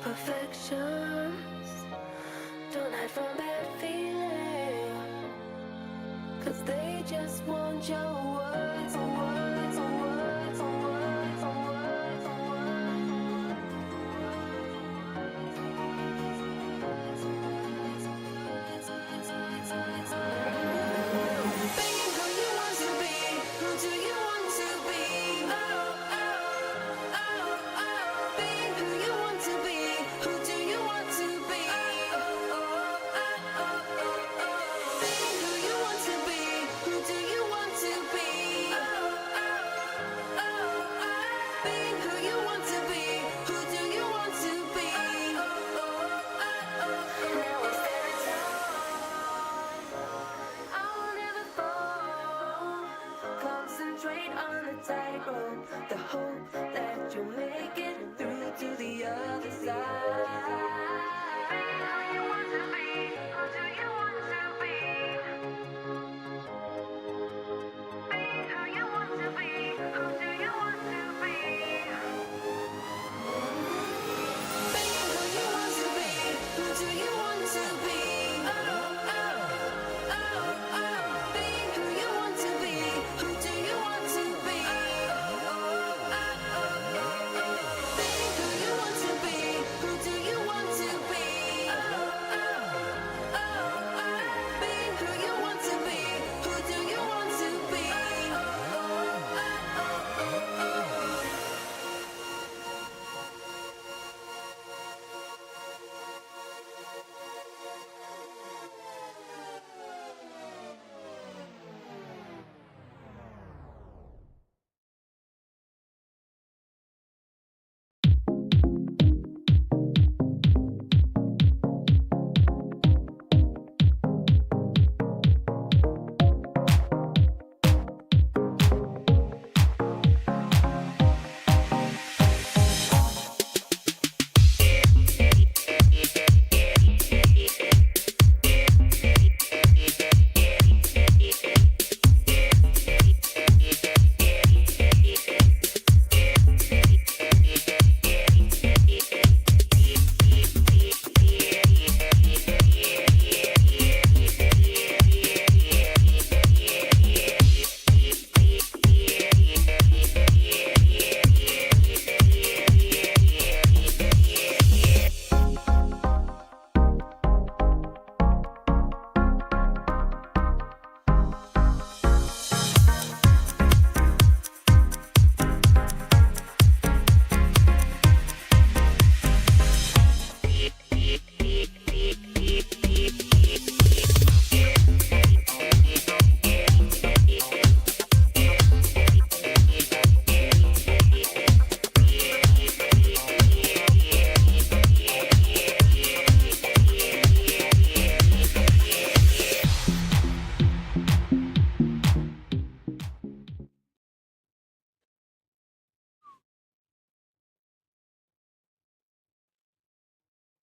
imperfections. Don't hide from bad feeling, 'cause they just want your words, words, words, words, words, being who you want to be. Who do you want to be? Being who you want to be. Who do you want to be? Being who you want to be. Who do you want to be? Being who you want to be. Who do you want to be? Now I stand tall. I will never fall. Concentrate on the tightrope. The hope that you'll make it through to the other side. Being who you want to be. Who do you want to be? Being who you want to be. Who do you want to be? Being who you want to be. Who do you want to be? Being who you want to be. Who do you want to be? Being who you want to be. Who do you want to be? Being who you want to be. Who do you want to be?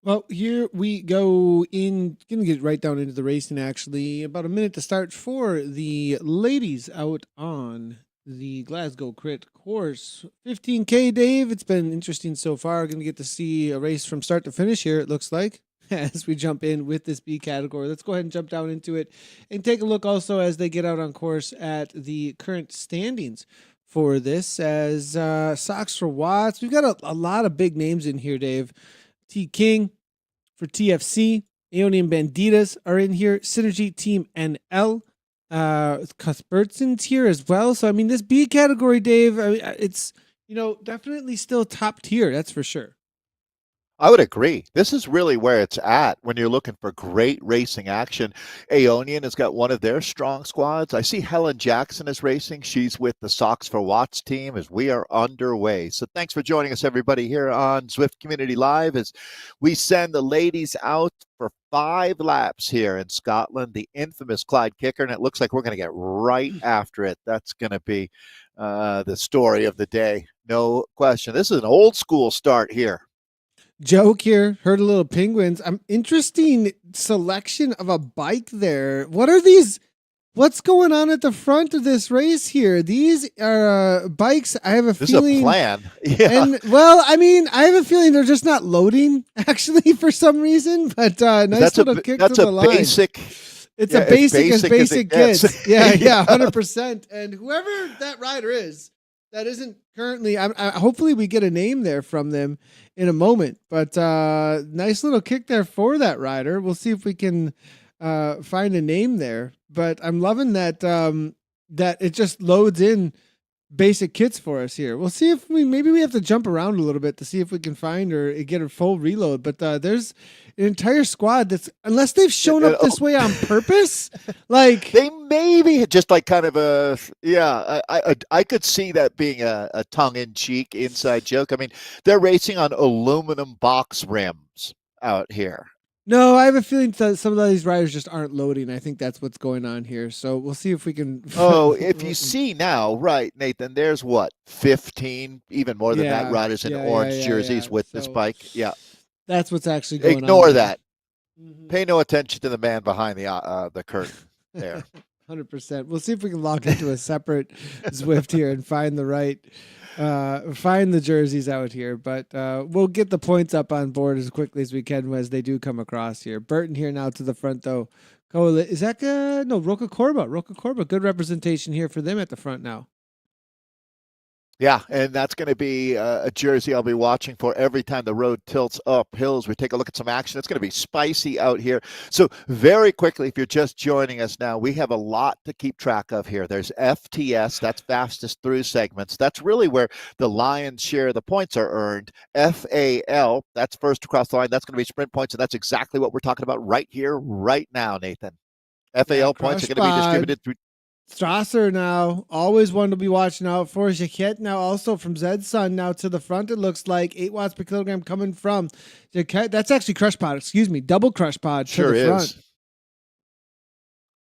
Well, here we go in. Gonna get right down into the racing. Actually, about a minute to start for the ladies out on the Glasgow Crit course. 15K, Dave. It's been interesting so far. Gonna get to see a race from start to finish here. It looks like as we jump in with this B category. Let's go ahead and jump down into it and take a look also as they get out on course at the current standings for this. As Socks for Watts, we've got a lot of big names in here, Dave. T King for TFC, Aeonian Banditas are in here, Synergy Team NL, Cuthbertson's here as well. So I mean, this B category, Dave, it's definitely still top tier. That's for sure. I would agree. This is really where it's at when you're looking for great racing action. Aeonian has got one of their strong squads. I see Helen Jackson is racing. She's with the Socks for Watts team as we are underway. So thanks for joining us, everybody, here on Zwift Community Live as we send the ladies out for 5 laps here in Scotland, the infamous Clyde Kicker, and it looks like we're going to get right after it. That's going to be the story of the day. No question. This is an old school start here. Joke here, heard a little penguins. Interesting selection of a bike there. What are these What's going on at the front of this race here? These are bikes. I have a This feeling. is a plan. Yeah. And well, I mean, I have a feeling they're just not loading actually for some reason. But nice little kick that's to a the line. basic. It's Yeah, a basic as it basic gets. gets. Yeah, 100%. And whoever that rider is, that isn't currently. Hopefully, we get a name there from them in a moment. But nice little kick there for that rider. We'll see if we can find a name there. But I'm loving that that it just loads in basic kits for us here. We'll see if maybe we have to jump around a little bit to see if we can find or get a full reload. But there's an entire squad that's, unless they've shown up this way on purpose, like They maybe just like kind of a I could see that being a tongue-in-cheek inside joke. I mean, they're racing on aluminum box rims out here. no, I have a feeling that some of these riders just aren't loading. I think that's what's going on here. So we'll see if we can. Oh, if you see now, right, Nathan, there's what, 15, even more than Yeah, that, riders in yeah, orange yeah, jerseys yeah. with this So bike. Yeah. that's what's actually going on. Ignore here. that. Mhm. Pay no attention to the man behind the curtain there. 100%. We'll see if we can log into a separate Zwift here and find the right, find the jerseys out here. But we'll get the points up on board as quickly as we can as they do come across here. Burton here now to the front though. Is that no Roca Corba? Roca Corba, good representation here for them at the front now. Yeah, and that's going to be a jersey I'll be watching for every time the road tilts up hills. We take a look at some action. It's going to be spicy out here. So very quickly, if you're just joining us now, we have a lot to keep track of here. There's FTS, that's fastest through segments. That's really where the lion's share of the points are earned. FAL, that's first across the line. That's going to be sprint points, and that's exactly what we're talking about right here, right now, Nathan. FAL points are going to be distributed through. Strasser now, always one to be watching out for. Jaquette now also from Zed's son now to the front. It looks like 8 watts per kilogram coming from Jaquette. That's actually crush pod, excuse me, double crush pod to Sure the front. is.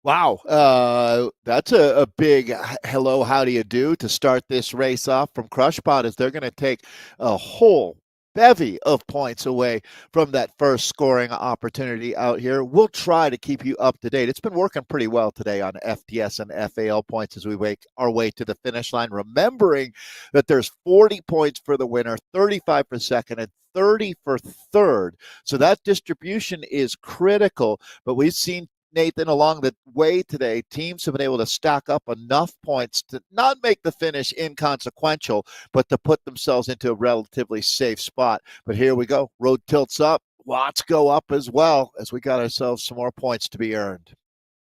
Wow, that's a big hello, how do you do to start this race off from Crush Pod, as they're going to take a whole bevy of points away from that first scoring opportunity out here. We'll try to keep you up to date. It's been working pretty well today on FTS and FAL points as we make our way to the finish line, remembering that there's 40 points for the winner, 35 for second, and 30 for third. So that distribution is critical, but we've seen, Nathan, along the way today, teams have been able to stack up enough points to not make the finish inconsequential, but to put themselves into a relatively safe spot. But here we go. Road tilts up. Watts go up as well, as we got ourselves some more points to be earned.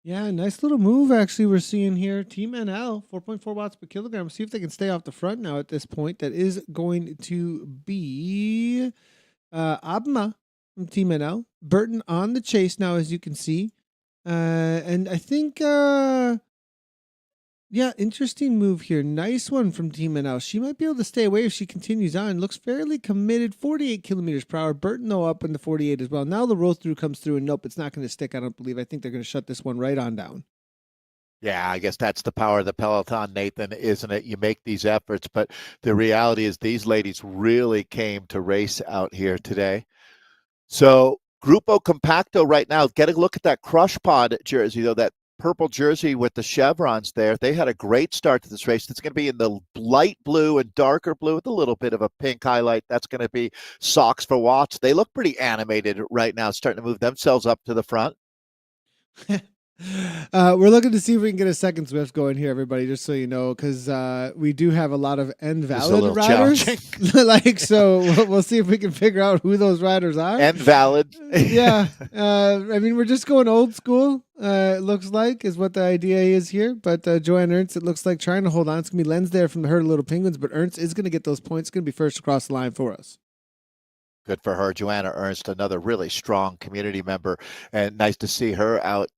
Yeah, nice little move actually we're seeing here. Team NL, 4.4 watts per kilogram. See if they can stay off the front now at this point. That is going to be Abma from Team NL. Burton on the chase now, as you can see. And I think, interesting move here. Nice one from Team NL. She might be able to stay away if she continues on. Looks fairly committed. 48 kilometers per hour. Burton, though, up in the 48 as well. Now the roll through comes through, and nope, it's not going to stick, I don't believe. I think they're going to shut this one right on down. Yeah, I guess that's the power of the peloton, Nathan, isn't it? You make these efforts, but the reality is these ladies really came to race out here today. So Grupo Compacto right now, get a look at that Crush Pod jersey, though, that purple jersey with the chevrons there. They had a great start to this race. It's going to be in the light blue and darker blue with a little bit of a pink highlight. That's going to be Socks for Watts. They look pretty animated right now, starting to move themselves up to the front. We're looking to see if we can get a second Zwift going here, everybody, just so you know, because we do have a lot lot of end valid riders. So we'll see if we can figure out who those riders are. End valid. Yeah. I mean, we're just going old school, it looks like, is what the idea is here. But Joanne Ernst, it looks like, trying to hold on. It's going to be Lenz there from the herd of little penguins, but Ernst is going to get those points. It's going to be first across the line for us. Good for her. Joanna Ernst, another really strong community member, and nice to see her out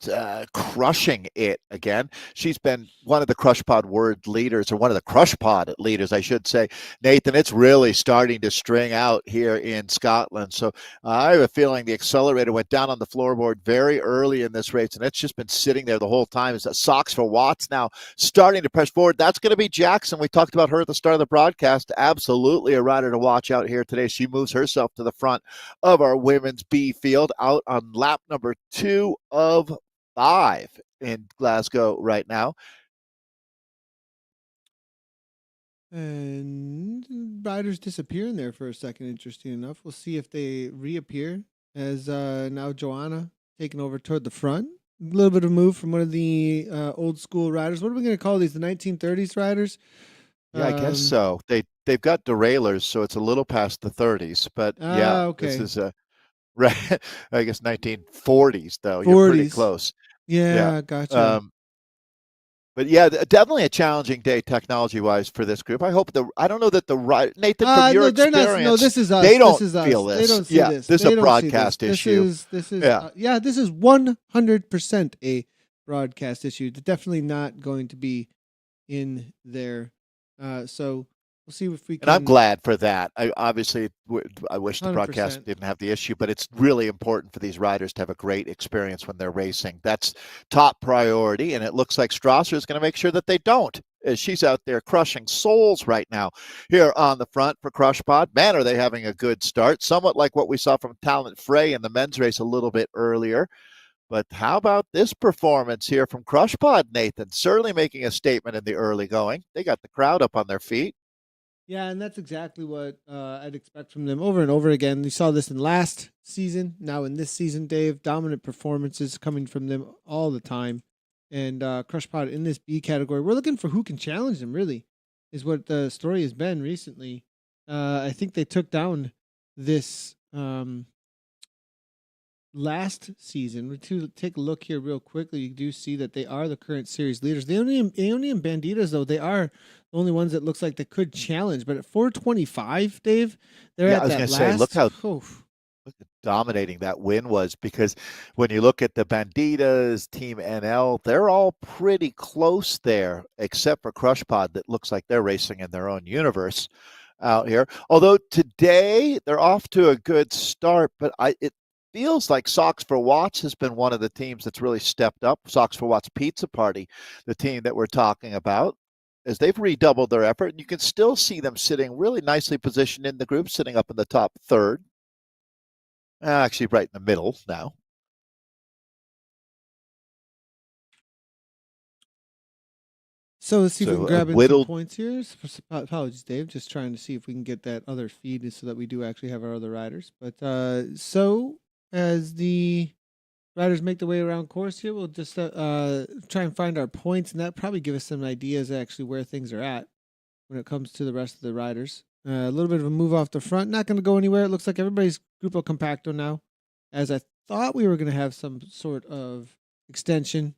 crushing it again. She's been one of the Crush Pod word leaders, or one of the Crush Pod leaders, I should say. Nathan, it's really starting to string out here in Scotland. So I have a feeling the accelerator went down on the floorboard very early in this race, and it's just been sitting there the whole time. It's Socks for Watts now starting to press forward. That's going to be Jackson. We talked about her at the start of the broadcast. Absolutely a rider to watch out here today. She moves herself to the front of our women's B field out on lap number 2 of 5 in Glasgow right now. And riders disappear in there for a second. Interesting enough. We'll see if they reappear as now Joanna taking over toward the front. A little bit of move from one of the old school riders. What are we going to call these? The 1930s riders? Yeah, I guess so. They've got derailers, so it's a little past the 30s. But yeah, Okay. this is a right. I guess 1940s though. You're pretty 40s. close. Yeah, gotcha. But yeah, definitely a challenging day technology-wise for this group. I hope I don't know that the right Nathan, from your no, they're not. experience, No, this is us. they don't This is us. feel They this. don't see Yeah, this. this is They a don't see broadcast this. issue. This is Yeah. this is 100% a broadcast issue. It's definitely not going to be in there. So we'll see if we can. And I'm glad for that. I wish the 100%. broadcast didn't have the issue, but it's really important for these riders to have a great experience when they're racing. That's top priority, and it looks like Strasser is going to make sure that they don't, as she's out there crushing souls right now here on the front for Crush Pod. Man, are they having a good start, somewhat like what we saw from Talent Frey in the men's race a little bit earlier. But how about this performance here from Crush Pod, Nathan? Certainly making a statement in the early going. They got the crowd up on their feet. Yeah, and that's exactly what I'd expect from them over and over again. We saw this in last season, now in this season, Dave. Dominant performances coming from them all the time. And Crush Pod in this B category, we're looking for who can challenge them, really, is what the story has been recently. I think they took down this last season. To take a look here real quickly, you do see that they are the current series leaders. The only and Banditas, though, they are the only ones that looks like they could challenge. But at 425, Dave, they're Yeah, at I was that gonna last. say, look how dominating that win was, because when you look at the Banditas, Team NL, they're all pretty close there, except for Crush Pod that looks like they're racing in their own universe out here. Although today they're off to a good start, but it feels like Socks for Watts has been one of the teams that's really stepped up. Socks for Watts Pizza Party, the team that we're talking about, as they've redoubled their effort. And you can still see them sitting really nicely positioned in the group, sitting up in the top third. Actually, right in the middle now. So let's see if we can grab in some whittled points here. Apologies, Dave. Just trying to see if we can get that other feed so that we do actually have our other riders. But so as the riders make their way around course here, we'll just try and find our points, and that probably give us some ideas actually where things are at when it comes to the rest of the riders. A little bit of a move off the front, not going to go anywhere. It looks like everybody's Grupo Compacto now, as I thought we were going to have some sort of extension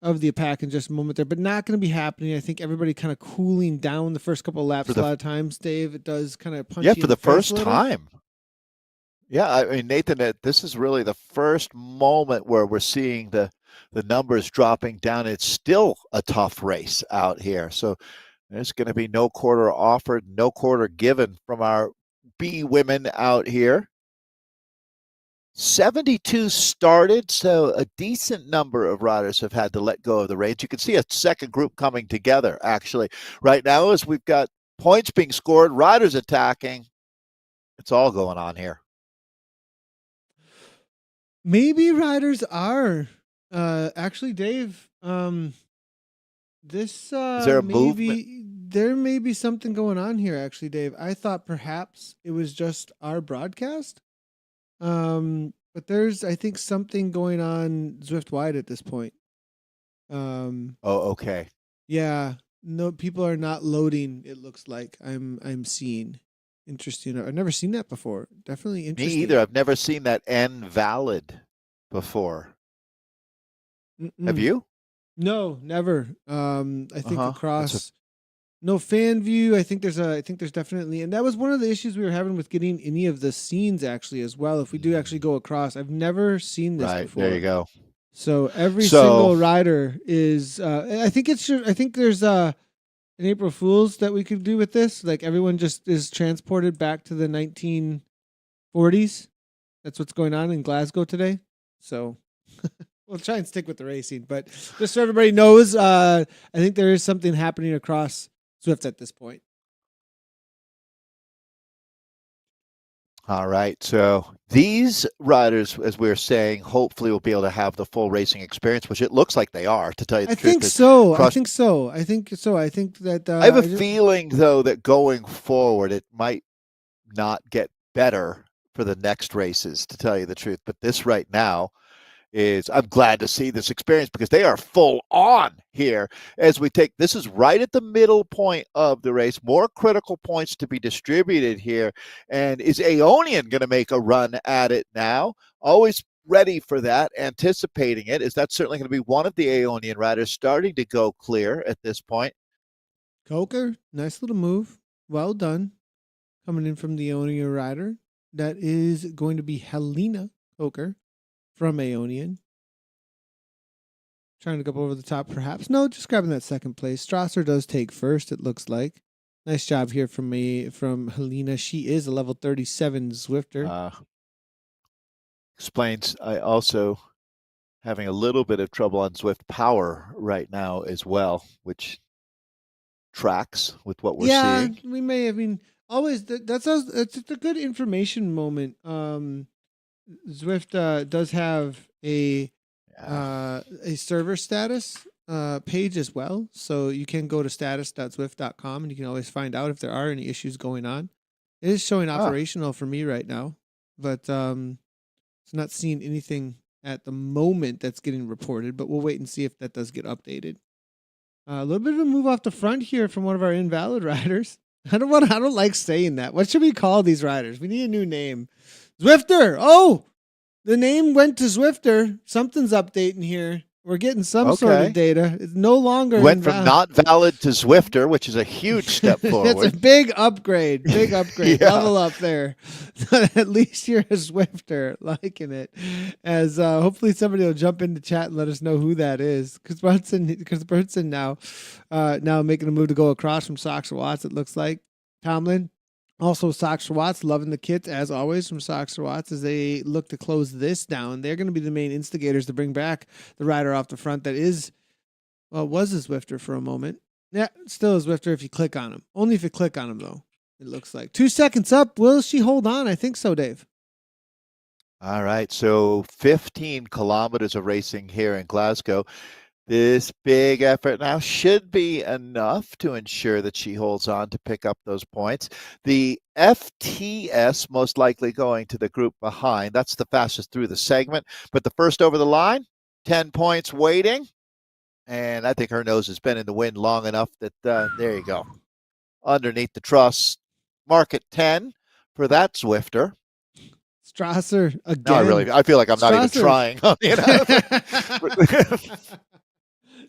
of the pack in just a moment there, but not going to be happening. I think everybody kind of cooling down the first couple of laps. A lot of times, Dave, it does kind of punch you for the first face time. Yeah, I mean, Nathan, this is really the first moment where we're seeing the numbers dropping down. It's still a tough race out here. So there's going to be no quarter offered, no quarter given from our B women out here. 72 started, so a decent number of riders have had to let go of the reins. You can see a second group coming together, actually, right now, as we've got points being scored, riders attacking. It's all going on here. Maybe riders are actually, Dave. This is there a movement? There may be something going on here, actually, Dave. I thought perhaps it was just our broadcast. But there's, I think, something going on Zwift wide at this point. Okay. Yeah. No, people are not loading. It looks like I'm seeing. Interesting. I've never seen that before. Definitely interesting. Me either. I've never seen that N valid before. Have you? No, never. I think across no fan view. I think there's definitely, and that was one of the issues we were having with getting any of the scenes actually as well. If we do actually go across, I've never seen this before. There you go. So every single rider is. I think there's an April Fool's that we could do with this. Like everyone just is transported back to the 1940s. That's what's going on in Glasgow today. So. We'll try and stick with the racing, but just so everybody knows, I think there is something happening across Zwift at this point. All right. So these riders, as we were saying, hopefully will be able to have the full racing experience, which it looks like they are, to tell you I the truth. think There's so. I Crush. think so. I think so. I think that I have a I just, feeling, though, that going forward, it might not get better for the next races, to tell you the truth. But this right now is, I'm glad to see this experience because they are full on here as we take, this is right at the middle point of the race, more critical points to be distributed here. And is Aeonian going to make a run at it now? Always ready for that, anticipating it. Is that certainly going to be one of the Aeonian riders starting to go clear at this point? Coker, nice little move. Well done. Coming in from the Aeonian rider. That is going to be Helena Coker from Aeonian. Trying to go over the top, perhaps. No, just grabbing that second place. Strasser does take first, it looks like. Nice job here from me, from Helena. She is a level 37 Zwifter. Explains I also having a little bit of trouble on Zwift power right now as well, which tracks with what we're seeing. We may. I mean, always that's a good information moment. Zwift does have a server status page as well, so you can go to status.zwift.com and you can always find out if there are any issues going on. It is showing operational for me right now, but it's not seeing anything at the moment that's getting reported. But we'll wait and see if that does get updated. A little bit of a move off the front here from one of our invalid riders. I don't like saying that. What should we call these riders? We need a new name. Zwifter. Oh, the name went to Zwifter. Something's updating here. We're getting some sort of data. It's no longer went from not valid to Zwifter, which is a huge step forward. It's a big upgrade. Big upgrade. Yeah. Level up there. At least you're a Zwifter. Liking it. As hopefully somebody will jump into chat and let us know who that is. Because Burnson now making a move to go across from Sox Watts, it looks like. Tomlin. Also, Sox Watts loving the kit, as always, from Sox Watts as they look to close this down. They're going to be the main instigators to bring back the rider off the front that is, well, was a Zwifter for a moment. Yeah, still a Zwifter if you click on him. Only if you click on him, though, it looks like. 2 seconds up. Will she hold on? I think so, Dave. All right, so 15 kilometers of racing here in Glasgow. This big effort now should be enough to ensure that she holds on to pick up those points. The FTS most likely going to the group behind. That's the fastest through the segment. But the first over the line, 10 points waiting. And I think her nose has been in the wind long enough that there you go. Underneath the truss, mark at 10 for that Zwifter. Strasser again. No, I feel like I'm not even trying.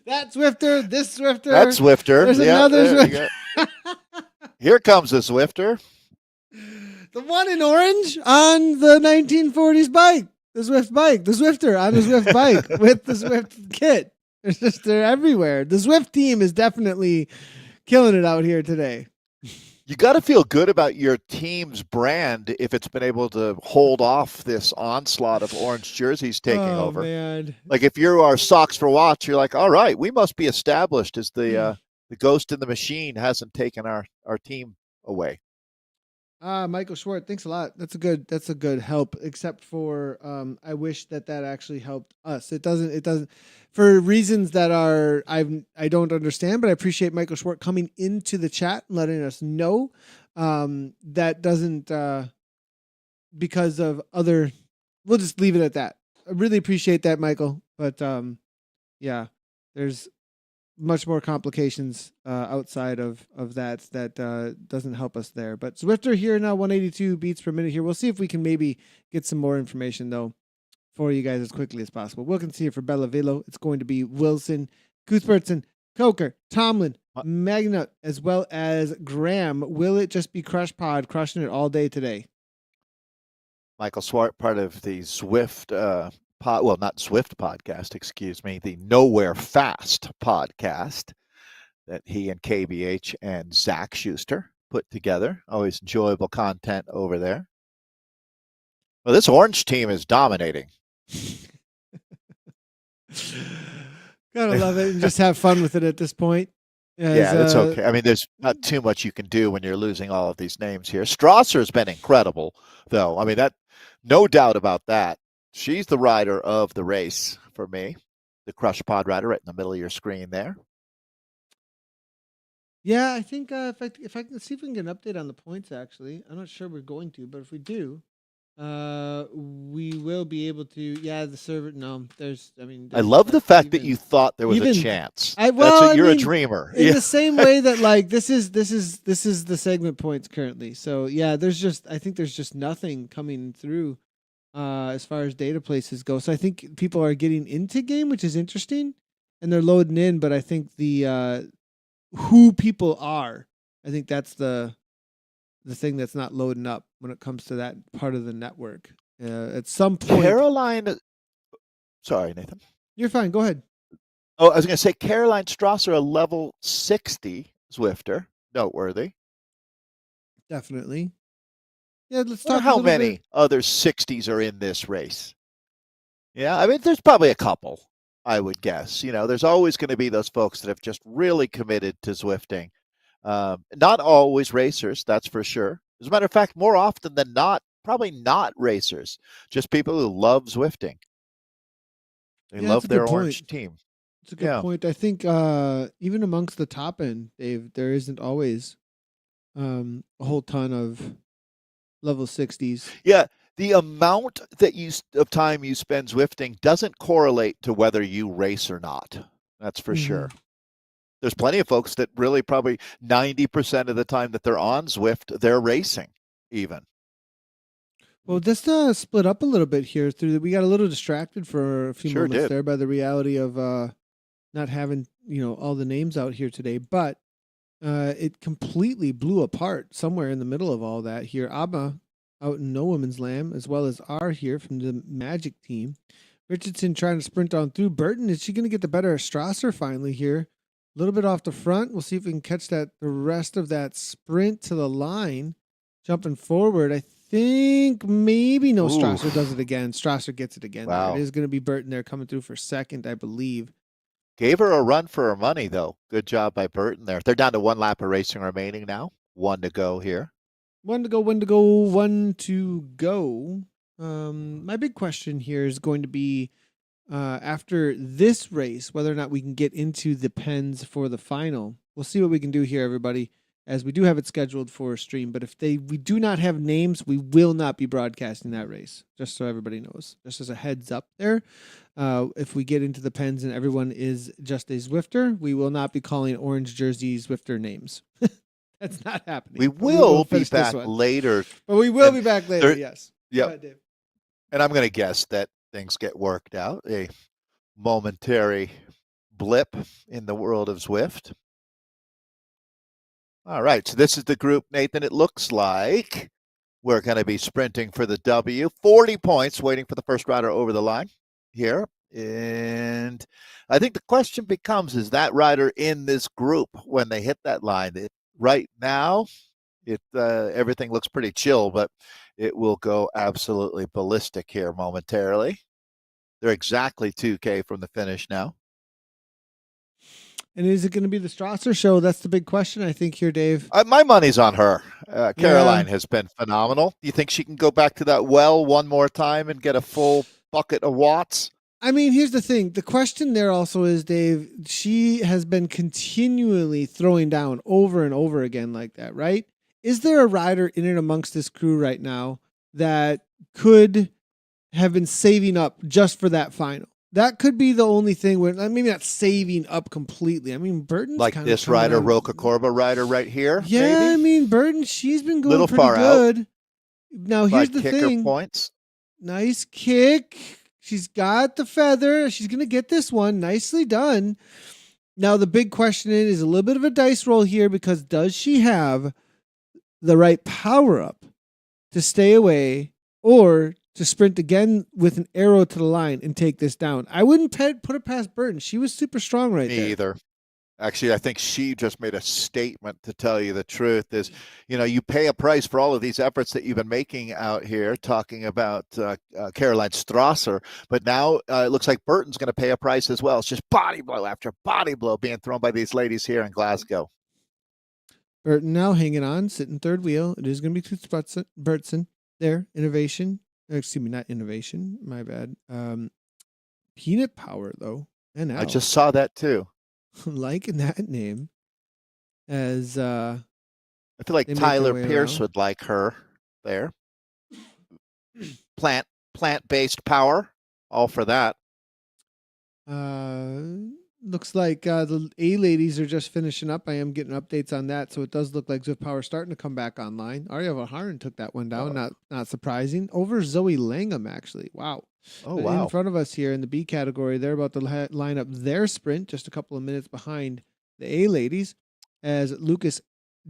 That Zwifter, this Zwifter. That Zwifter. There's another Zwifter. Here comes the Zwifter. The one in orange on the 1940s bike. The Zwift bike. The Zwifter on the Zwift bike with the Zwift kit. They're everywhere. The Zwift team is definitely killing it out here today. You got to feel good about your team's brand if it's been able to hold off this onslaught of orange jerseys taking over. Man. Like if you are Sox for Watts, you're like, all right, we must be established as the ghost in the machine hasn't taken our team away. Michael Schwartz, thanks a lot. That's a good help, except for I wish that actually helped us. It doesn't for reasons that I don't understand, but I appreciate Michael Schwartz coming into the chat and letting us know that doesn't because of other. We'll just leave it at that. I really appreciate that, Michael. But yeah, there's much more complications outside of that doesn't help us there. But Zwifter here now, 182 beats per minute here. We'll see if we can maybe get some more information, though, for you guys as quickly as possible. We'll see for Bella Velo. It's going to be Wilson, Cuthbertson, Coker, Tomlin, Magna, as well as Graham. Will it just be Crush Pod crushing it all day today? Michael Swart, part of the Zwift not Zwift podcast, excuse me, the Nowhere Fast podcast that he and KBH and Zach Schuster put together. Always enjoyable content over there. Well, this orange team is dominating. Gotta love it and just have fun with it at this point. As Yeah, that's okay. I mean, there's not too much you can do when you're losing all of these names here. Strasser's been incredible, though. I mean, that no doubt about that. She's the rider of the race for me. The Crush Pod rider right in the middle of your screen there. yeah, I think if I can see if we can get an update on the points. Actually, I'm not sure we're going to, but if we do, we will be able to. Yeah, the server. No, there's. I mean, I love the fact that even- you thought there was a even- chance. You're a mean, dreamer. in Yeah. the same way that like this is the segment points currently. So yeah, I think there's just nothing coming through as far as data places go. So I think people are getting into game, which is interesting, and they're loading in. But I think the who people are, I think that's the thing that's not loading up when it comes to that part of the network. At some point, Caroline, sorry, Nathan. you're fine. Go ahead. Oh, I was going to say Caroline Strasser, a level 60 Zwifter. Noteworthy. Definitely. Yeah, let's Wonder talk. how many other 60s are in this race. Yeah, I mean, there's probably a couple, I would guess. There's always going to be those folks that have just really committed to Zwifting. Not always racers, that's for sure. As a matter of fact, more often than not, probably not racers, just people who love Zwifting. They love their orange team. It's a good point. I think even amongst the top end, Dave, there isn't always a whole ton of level 60s. Yeah, the amount of time you spend Zwifting doesn't correlate to whether you race or not. That's for sure. There's plenty of folks that really probably 90% of the time that they're on Zwift, they're racing even. Well, this split up a little bit here. We got a little distracted for a few moments there by the reality of not having all the names out here today, but it completely blew apart somewhere in the middle of all that here. Abba out in No Woman's Land, as well as R here from the Magic team. Richardson trying to sprint on through. Burton, is she going to get the better of Strasser finally here? A little bit off the front. We'll see if we can catch the rest of that sprint to the line. Jumping forward, I think maybe Strasser does it again. Strasser gets it again. Wow. It is going to be Burton there coming through for second, I believe. Gave her a run for her money, though. Good job by Burton there. They're down to one lap of racing remaining now. One to go here. One to go. My big question here is going to be after this race, whether or not we can get into the pens for the final. We'll see what we can do here, everybody, as we do have it scheduled for a stream. But if we do not have names, we will not be broadcasting that race, just so everybody knows. Just as a heads up there. If we get into the pens and everyone is just a Zwifter, we will not be calling orange jersey Zwifter names. That's not happening. We will be back later. But we will be back later, yes. Yep. And I'm going to guess that things get worked out. A momentary blip in the world of Zwift. All right, so this is the group, Nathan. It looks like we're going to be sprinting for the W. 40 points waiting for the first rider over the line here. And I think the question becomes, is that rider in this group when they hit that line? Right now, everything looks pretty chill, but it will go absolutely ballistic here momentarily. They're exactly 2K from the finish now. And is it going to be the Strasser show? That's the big question, I think, here, Dave. My money's on her. Caroline has been phenomenal. Do you think she can go back to that well one more time and get a full bucket of watts? I mean, here's the thing. The question there also is, Dave, she has been continually throwing down over and over again like that, right? Is there a rider in and amongst this crew right now that could have been saving up just for that final? That could be the only thing where maybe not saving up completely. I mean, Burton's like kind this of rider, Roca Corba rider right here. Yeah, maybe? I mean, Burton, she's been going Little pretty far good. Out. Now, here's the thing. Points. Nice kick. She's got the feather. She's going to get this one. Nicely done. Now, the big question is a little bit of a dice roll here because does she have the right power up to stay away or to sprint again with an arrow to the line and take this down? I wouldn't put it past Burton. She was super strong right there. Me either. Actually, I think she just made a statement, to tell you the truth, is, you pay a price for all of these efforts that you've been making out here, talking about Caroline Strasser, but now it looks like Burton's going to pay a price as well. It's just body blow after body blow being thrown by these ladies here in Glasgow. Burton now hanging on, sitting third wheel. It is going to be Toots Burton there. Innovation. Excuse me, not innovation. My bad. Peanut Power, though. NL. I just saw that too. Liking that name. As I feel like they make their Tyler way Pierce around. would like her there. Plant-based power. All for that. Looks like the A ladies are just finishing up. I am getting updates on that, so it does look like Zwift Power starting to come back online. Arya Vaharan took that one down. Not surprising. Over Zoe Langham, actually. Wow. Oh, wow. In front of us here in the B category, they're about to line up their sprint, just a couple of minutes behind the A ladies, as Lucas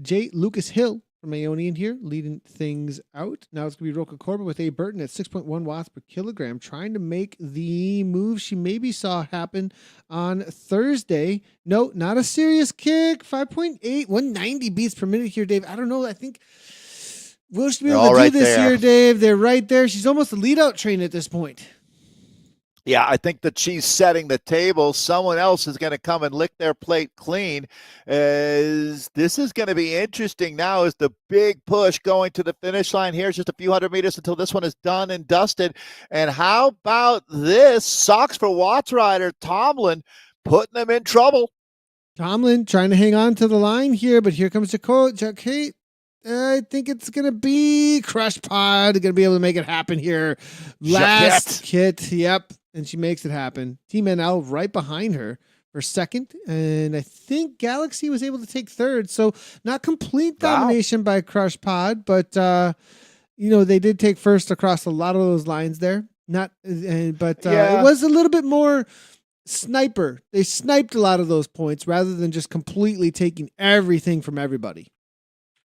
Hill from Aeonian here leading things out. Now it's going to be Roca Corbin with A. Burton at 6.1 watts per kilogram, trying to make the move she maybe saw happen on Thursday. No, not a serious kick. 5.8, 190 beats per minute here, Dave. I don't know. I think will she be able to do this here, Dave? They're right there. She's almost a lead-out train at this point. Yeah, I think that she's setting the table. Someone else is going to come and lick their plate clean. This is going to be interesting now as the big push going to the finish line here. It's just a few hundred meters until this one is done and dusted. And how about this? Socks for Watts rider Tomlin putting them in trouble. Tomlin trying to hang on to the line here, but here comes Jacquet. I think it's going to be Crush Pod. Going to be able to make it happen here. Last kit. Yep. And she makes it happen. Team NL right behind her for second. And I think Galaxy was able to take third. So not complete domination by Crush Pod, but, they did take first across a lot of those lines there. It was a little bit more sniper. They sniped a lot of those points rather than just completely taking everything from everybody.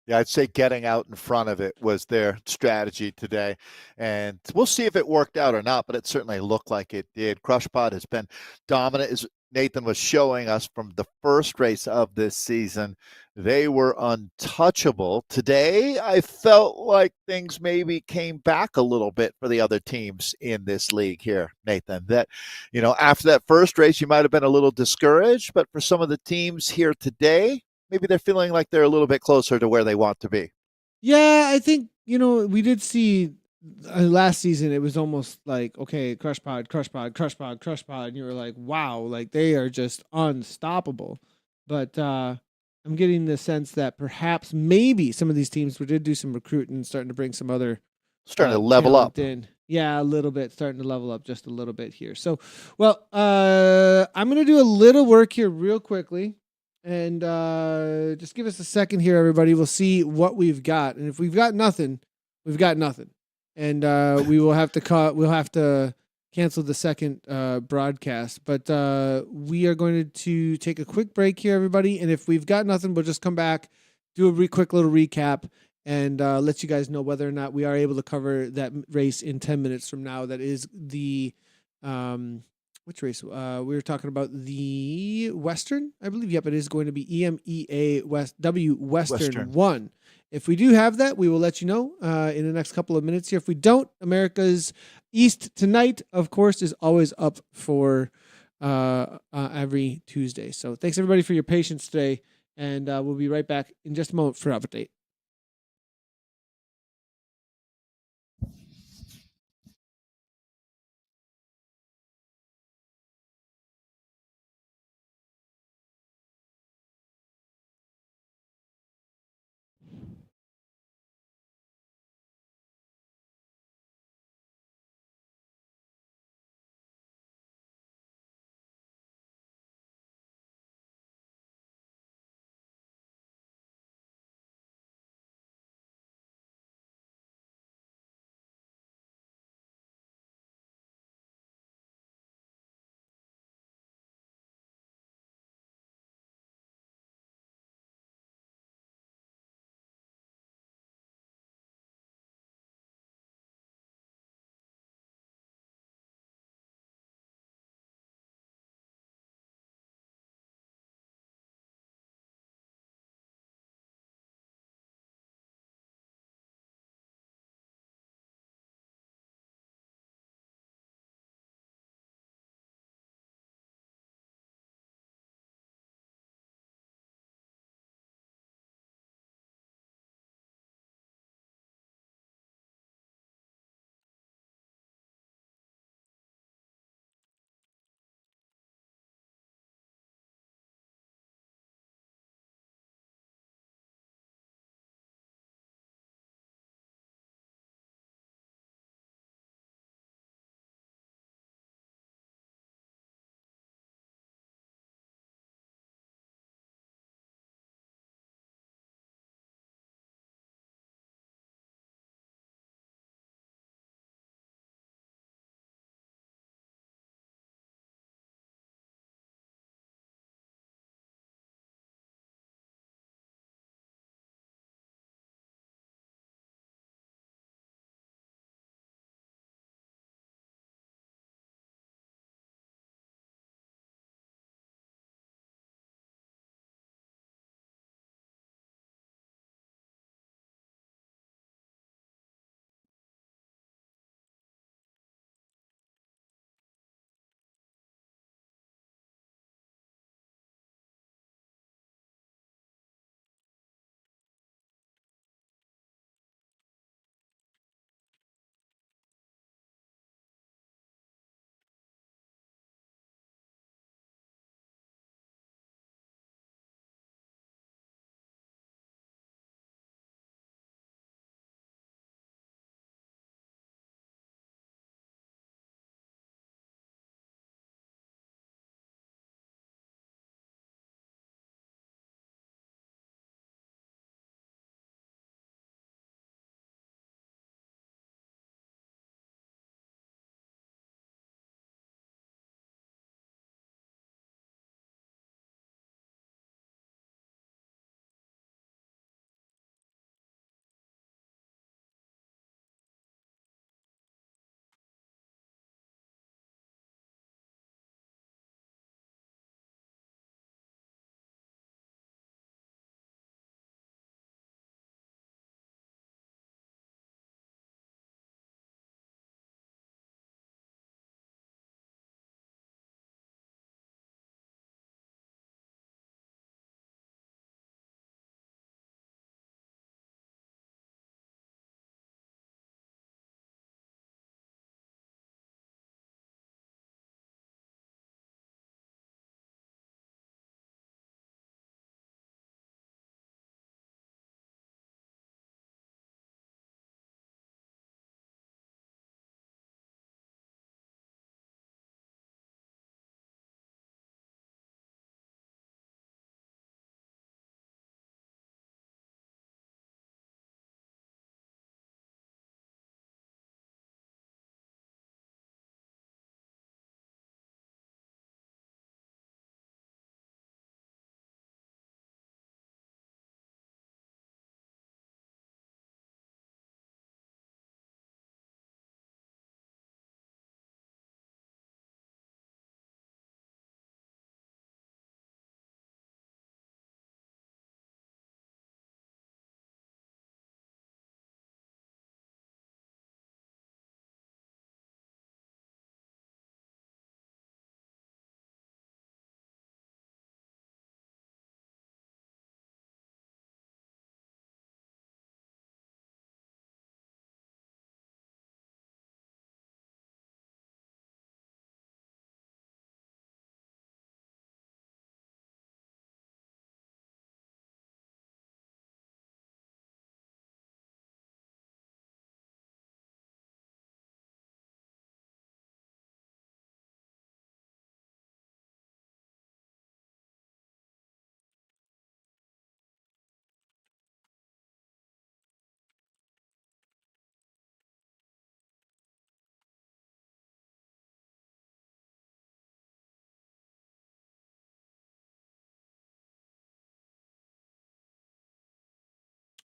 Yeah, I'd say getting out in front of it was their strategy today. And we'll see if it worked out or not, but it certainly looked like it did. Crushpod has been dominant, as Nathan was showing us from the first race of this season. They were untouchable. Today, I felt like things maybe came back a little bit for the other teams in this league here, Nathan. That, after that first race, you might have been a little discouraged, but for some of the teams here today, maybe they're feeling like they're a little bit closer to where they want to be. Yeah, I think, we did see last season, it was almost like, okay, Crush Pod. And you were like, wow, like they are just unstoppable. But I'm getting the sense that perhaps maybe some of these teams did do some recruiting and starting to bring some other. Starting to level up. In. Yeah, a little bit, starting to level up just a little bit here. So, well, I'm going to do a little work here real quickly. And just give us a second here, everybody. We'll see what we've got. And if we've got nothing, we've got nothing. And we will have to we'll have to cancel the second broadcast. But we are going to take a quick break here, everybody. And if we've got nothing, we'll just come back, do a quick little recap, and let you guys know whether or not we are able to cover that race in 10 minutes from now. That is the which race? We were talking about the Western, I believe. Yep, it is going to be EMEA Western 1. If we do have that, we will let you know in the next couple of minutes here. If we don't, America's East Tonight, of course, is always up for every Tuesday. So thanks, everybody, for your patience today. And we'll be right back in just a moment for update.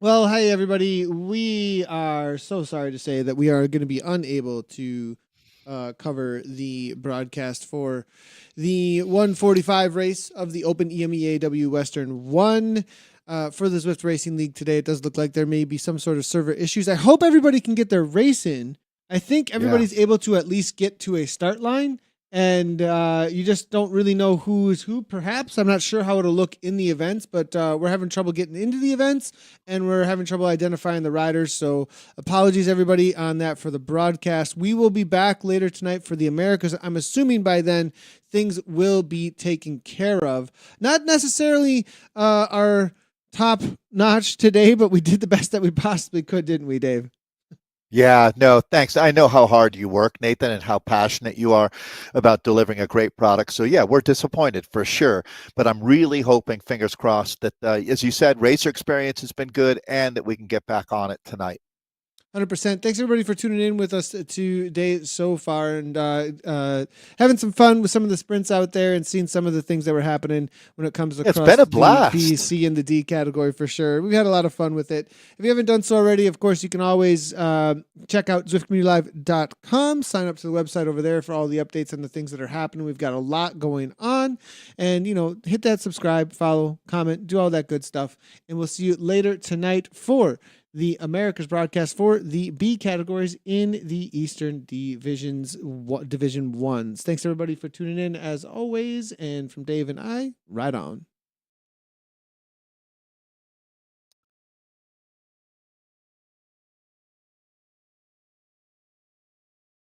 Well, hey everybody. We are so sorry to say that we are going to be unable to cover the broadcast for the 145 race of the Open EMEAW Western 1 for the Zwift Racing League today. It does look like there may be some sort of server issues. I hope everybody can get their race in. I think everybody's able to at least get to a start line, and you just don't really know who's who. Perhaps I'm not sure how it'll look in the events, but we're having trouble getting into the events, and we're having trouble identifying the riders. So apologies everybody on that for the broadcast. We will be back later tonight for the Americas. I'm assuming by then things will be taken care of. Not necessarily our top notch today, but we did the best that we possibly could, didn't we, Dave? Yeah, no, thanks. I know how hard you work, Nathan, and how passionate you are about delivering a great product. So, yeah, we're disappointed for sure. But I'm really hoping, fingers crossed, that, as you said, racer experience has been good and that we can get back on it tonight. 100%. Thanks everybody for tuning in with us today so far, and having some fun with some of the sprints out there and seeing some of the things that were happening when it comes across It's been a blast. the B, C, and the D category for sure. We've had a lot of fun with it. If you haven't done so already, of course, you can always check out ZwiftCommunityLive.com. Sign up to the website over there for all the updates and the things that are happening. We've got a lot going on, and hit that subscribe, follow, comment, do all that good stuff, and we'll see you later tonight for the Americas broadcast for the B categories in the Eastern Division 1s. Thanks everybody for tuning in as always. And from Dave and I, right on.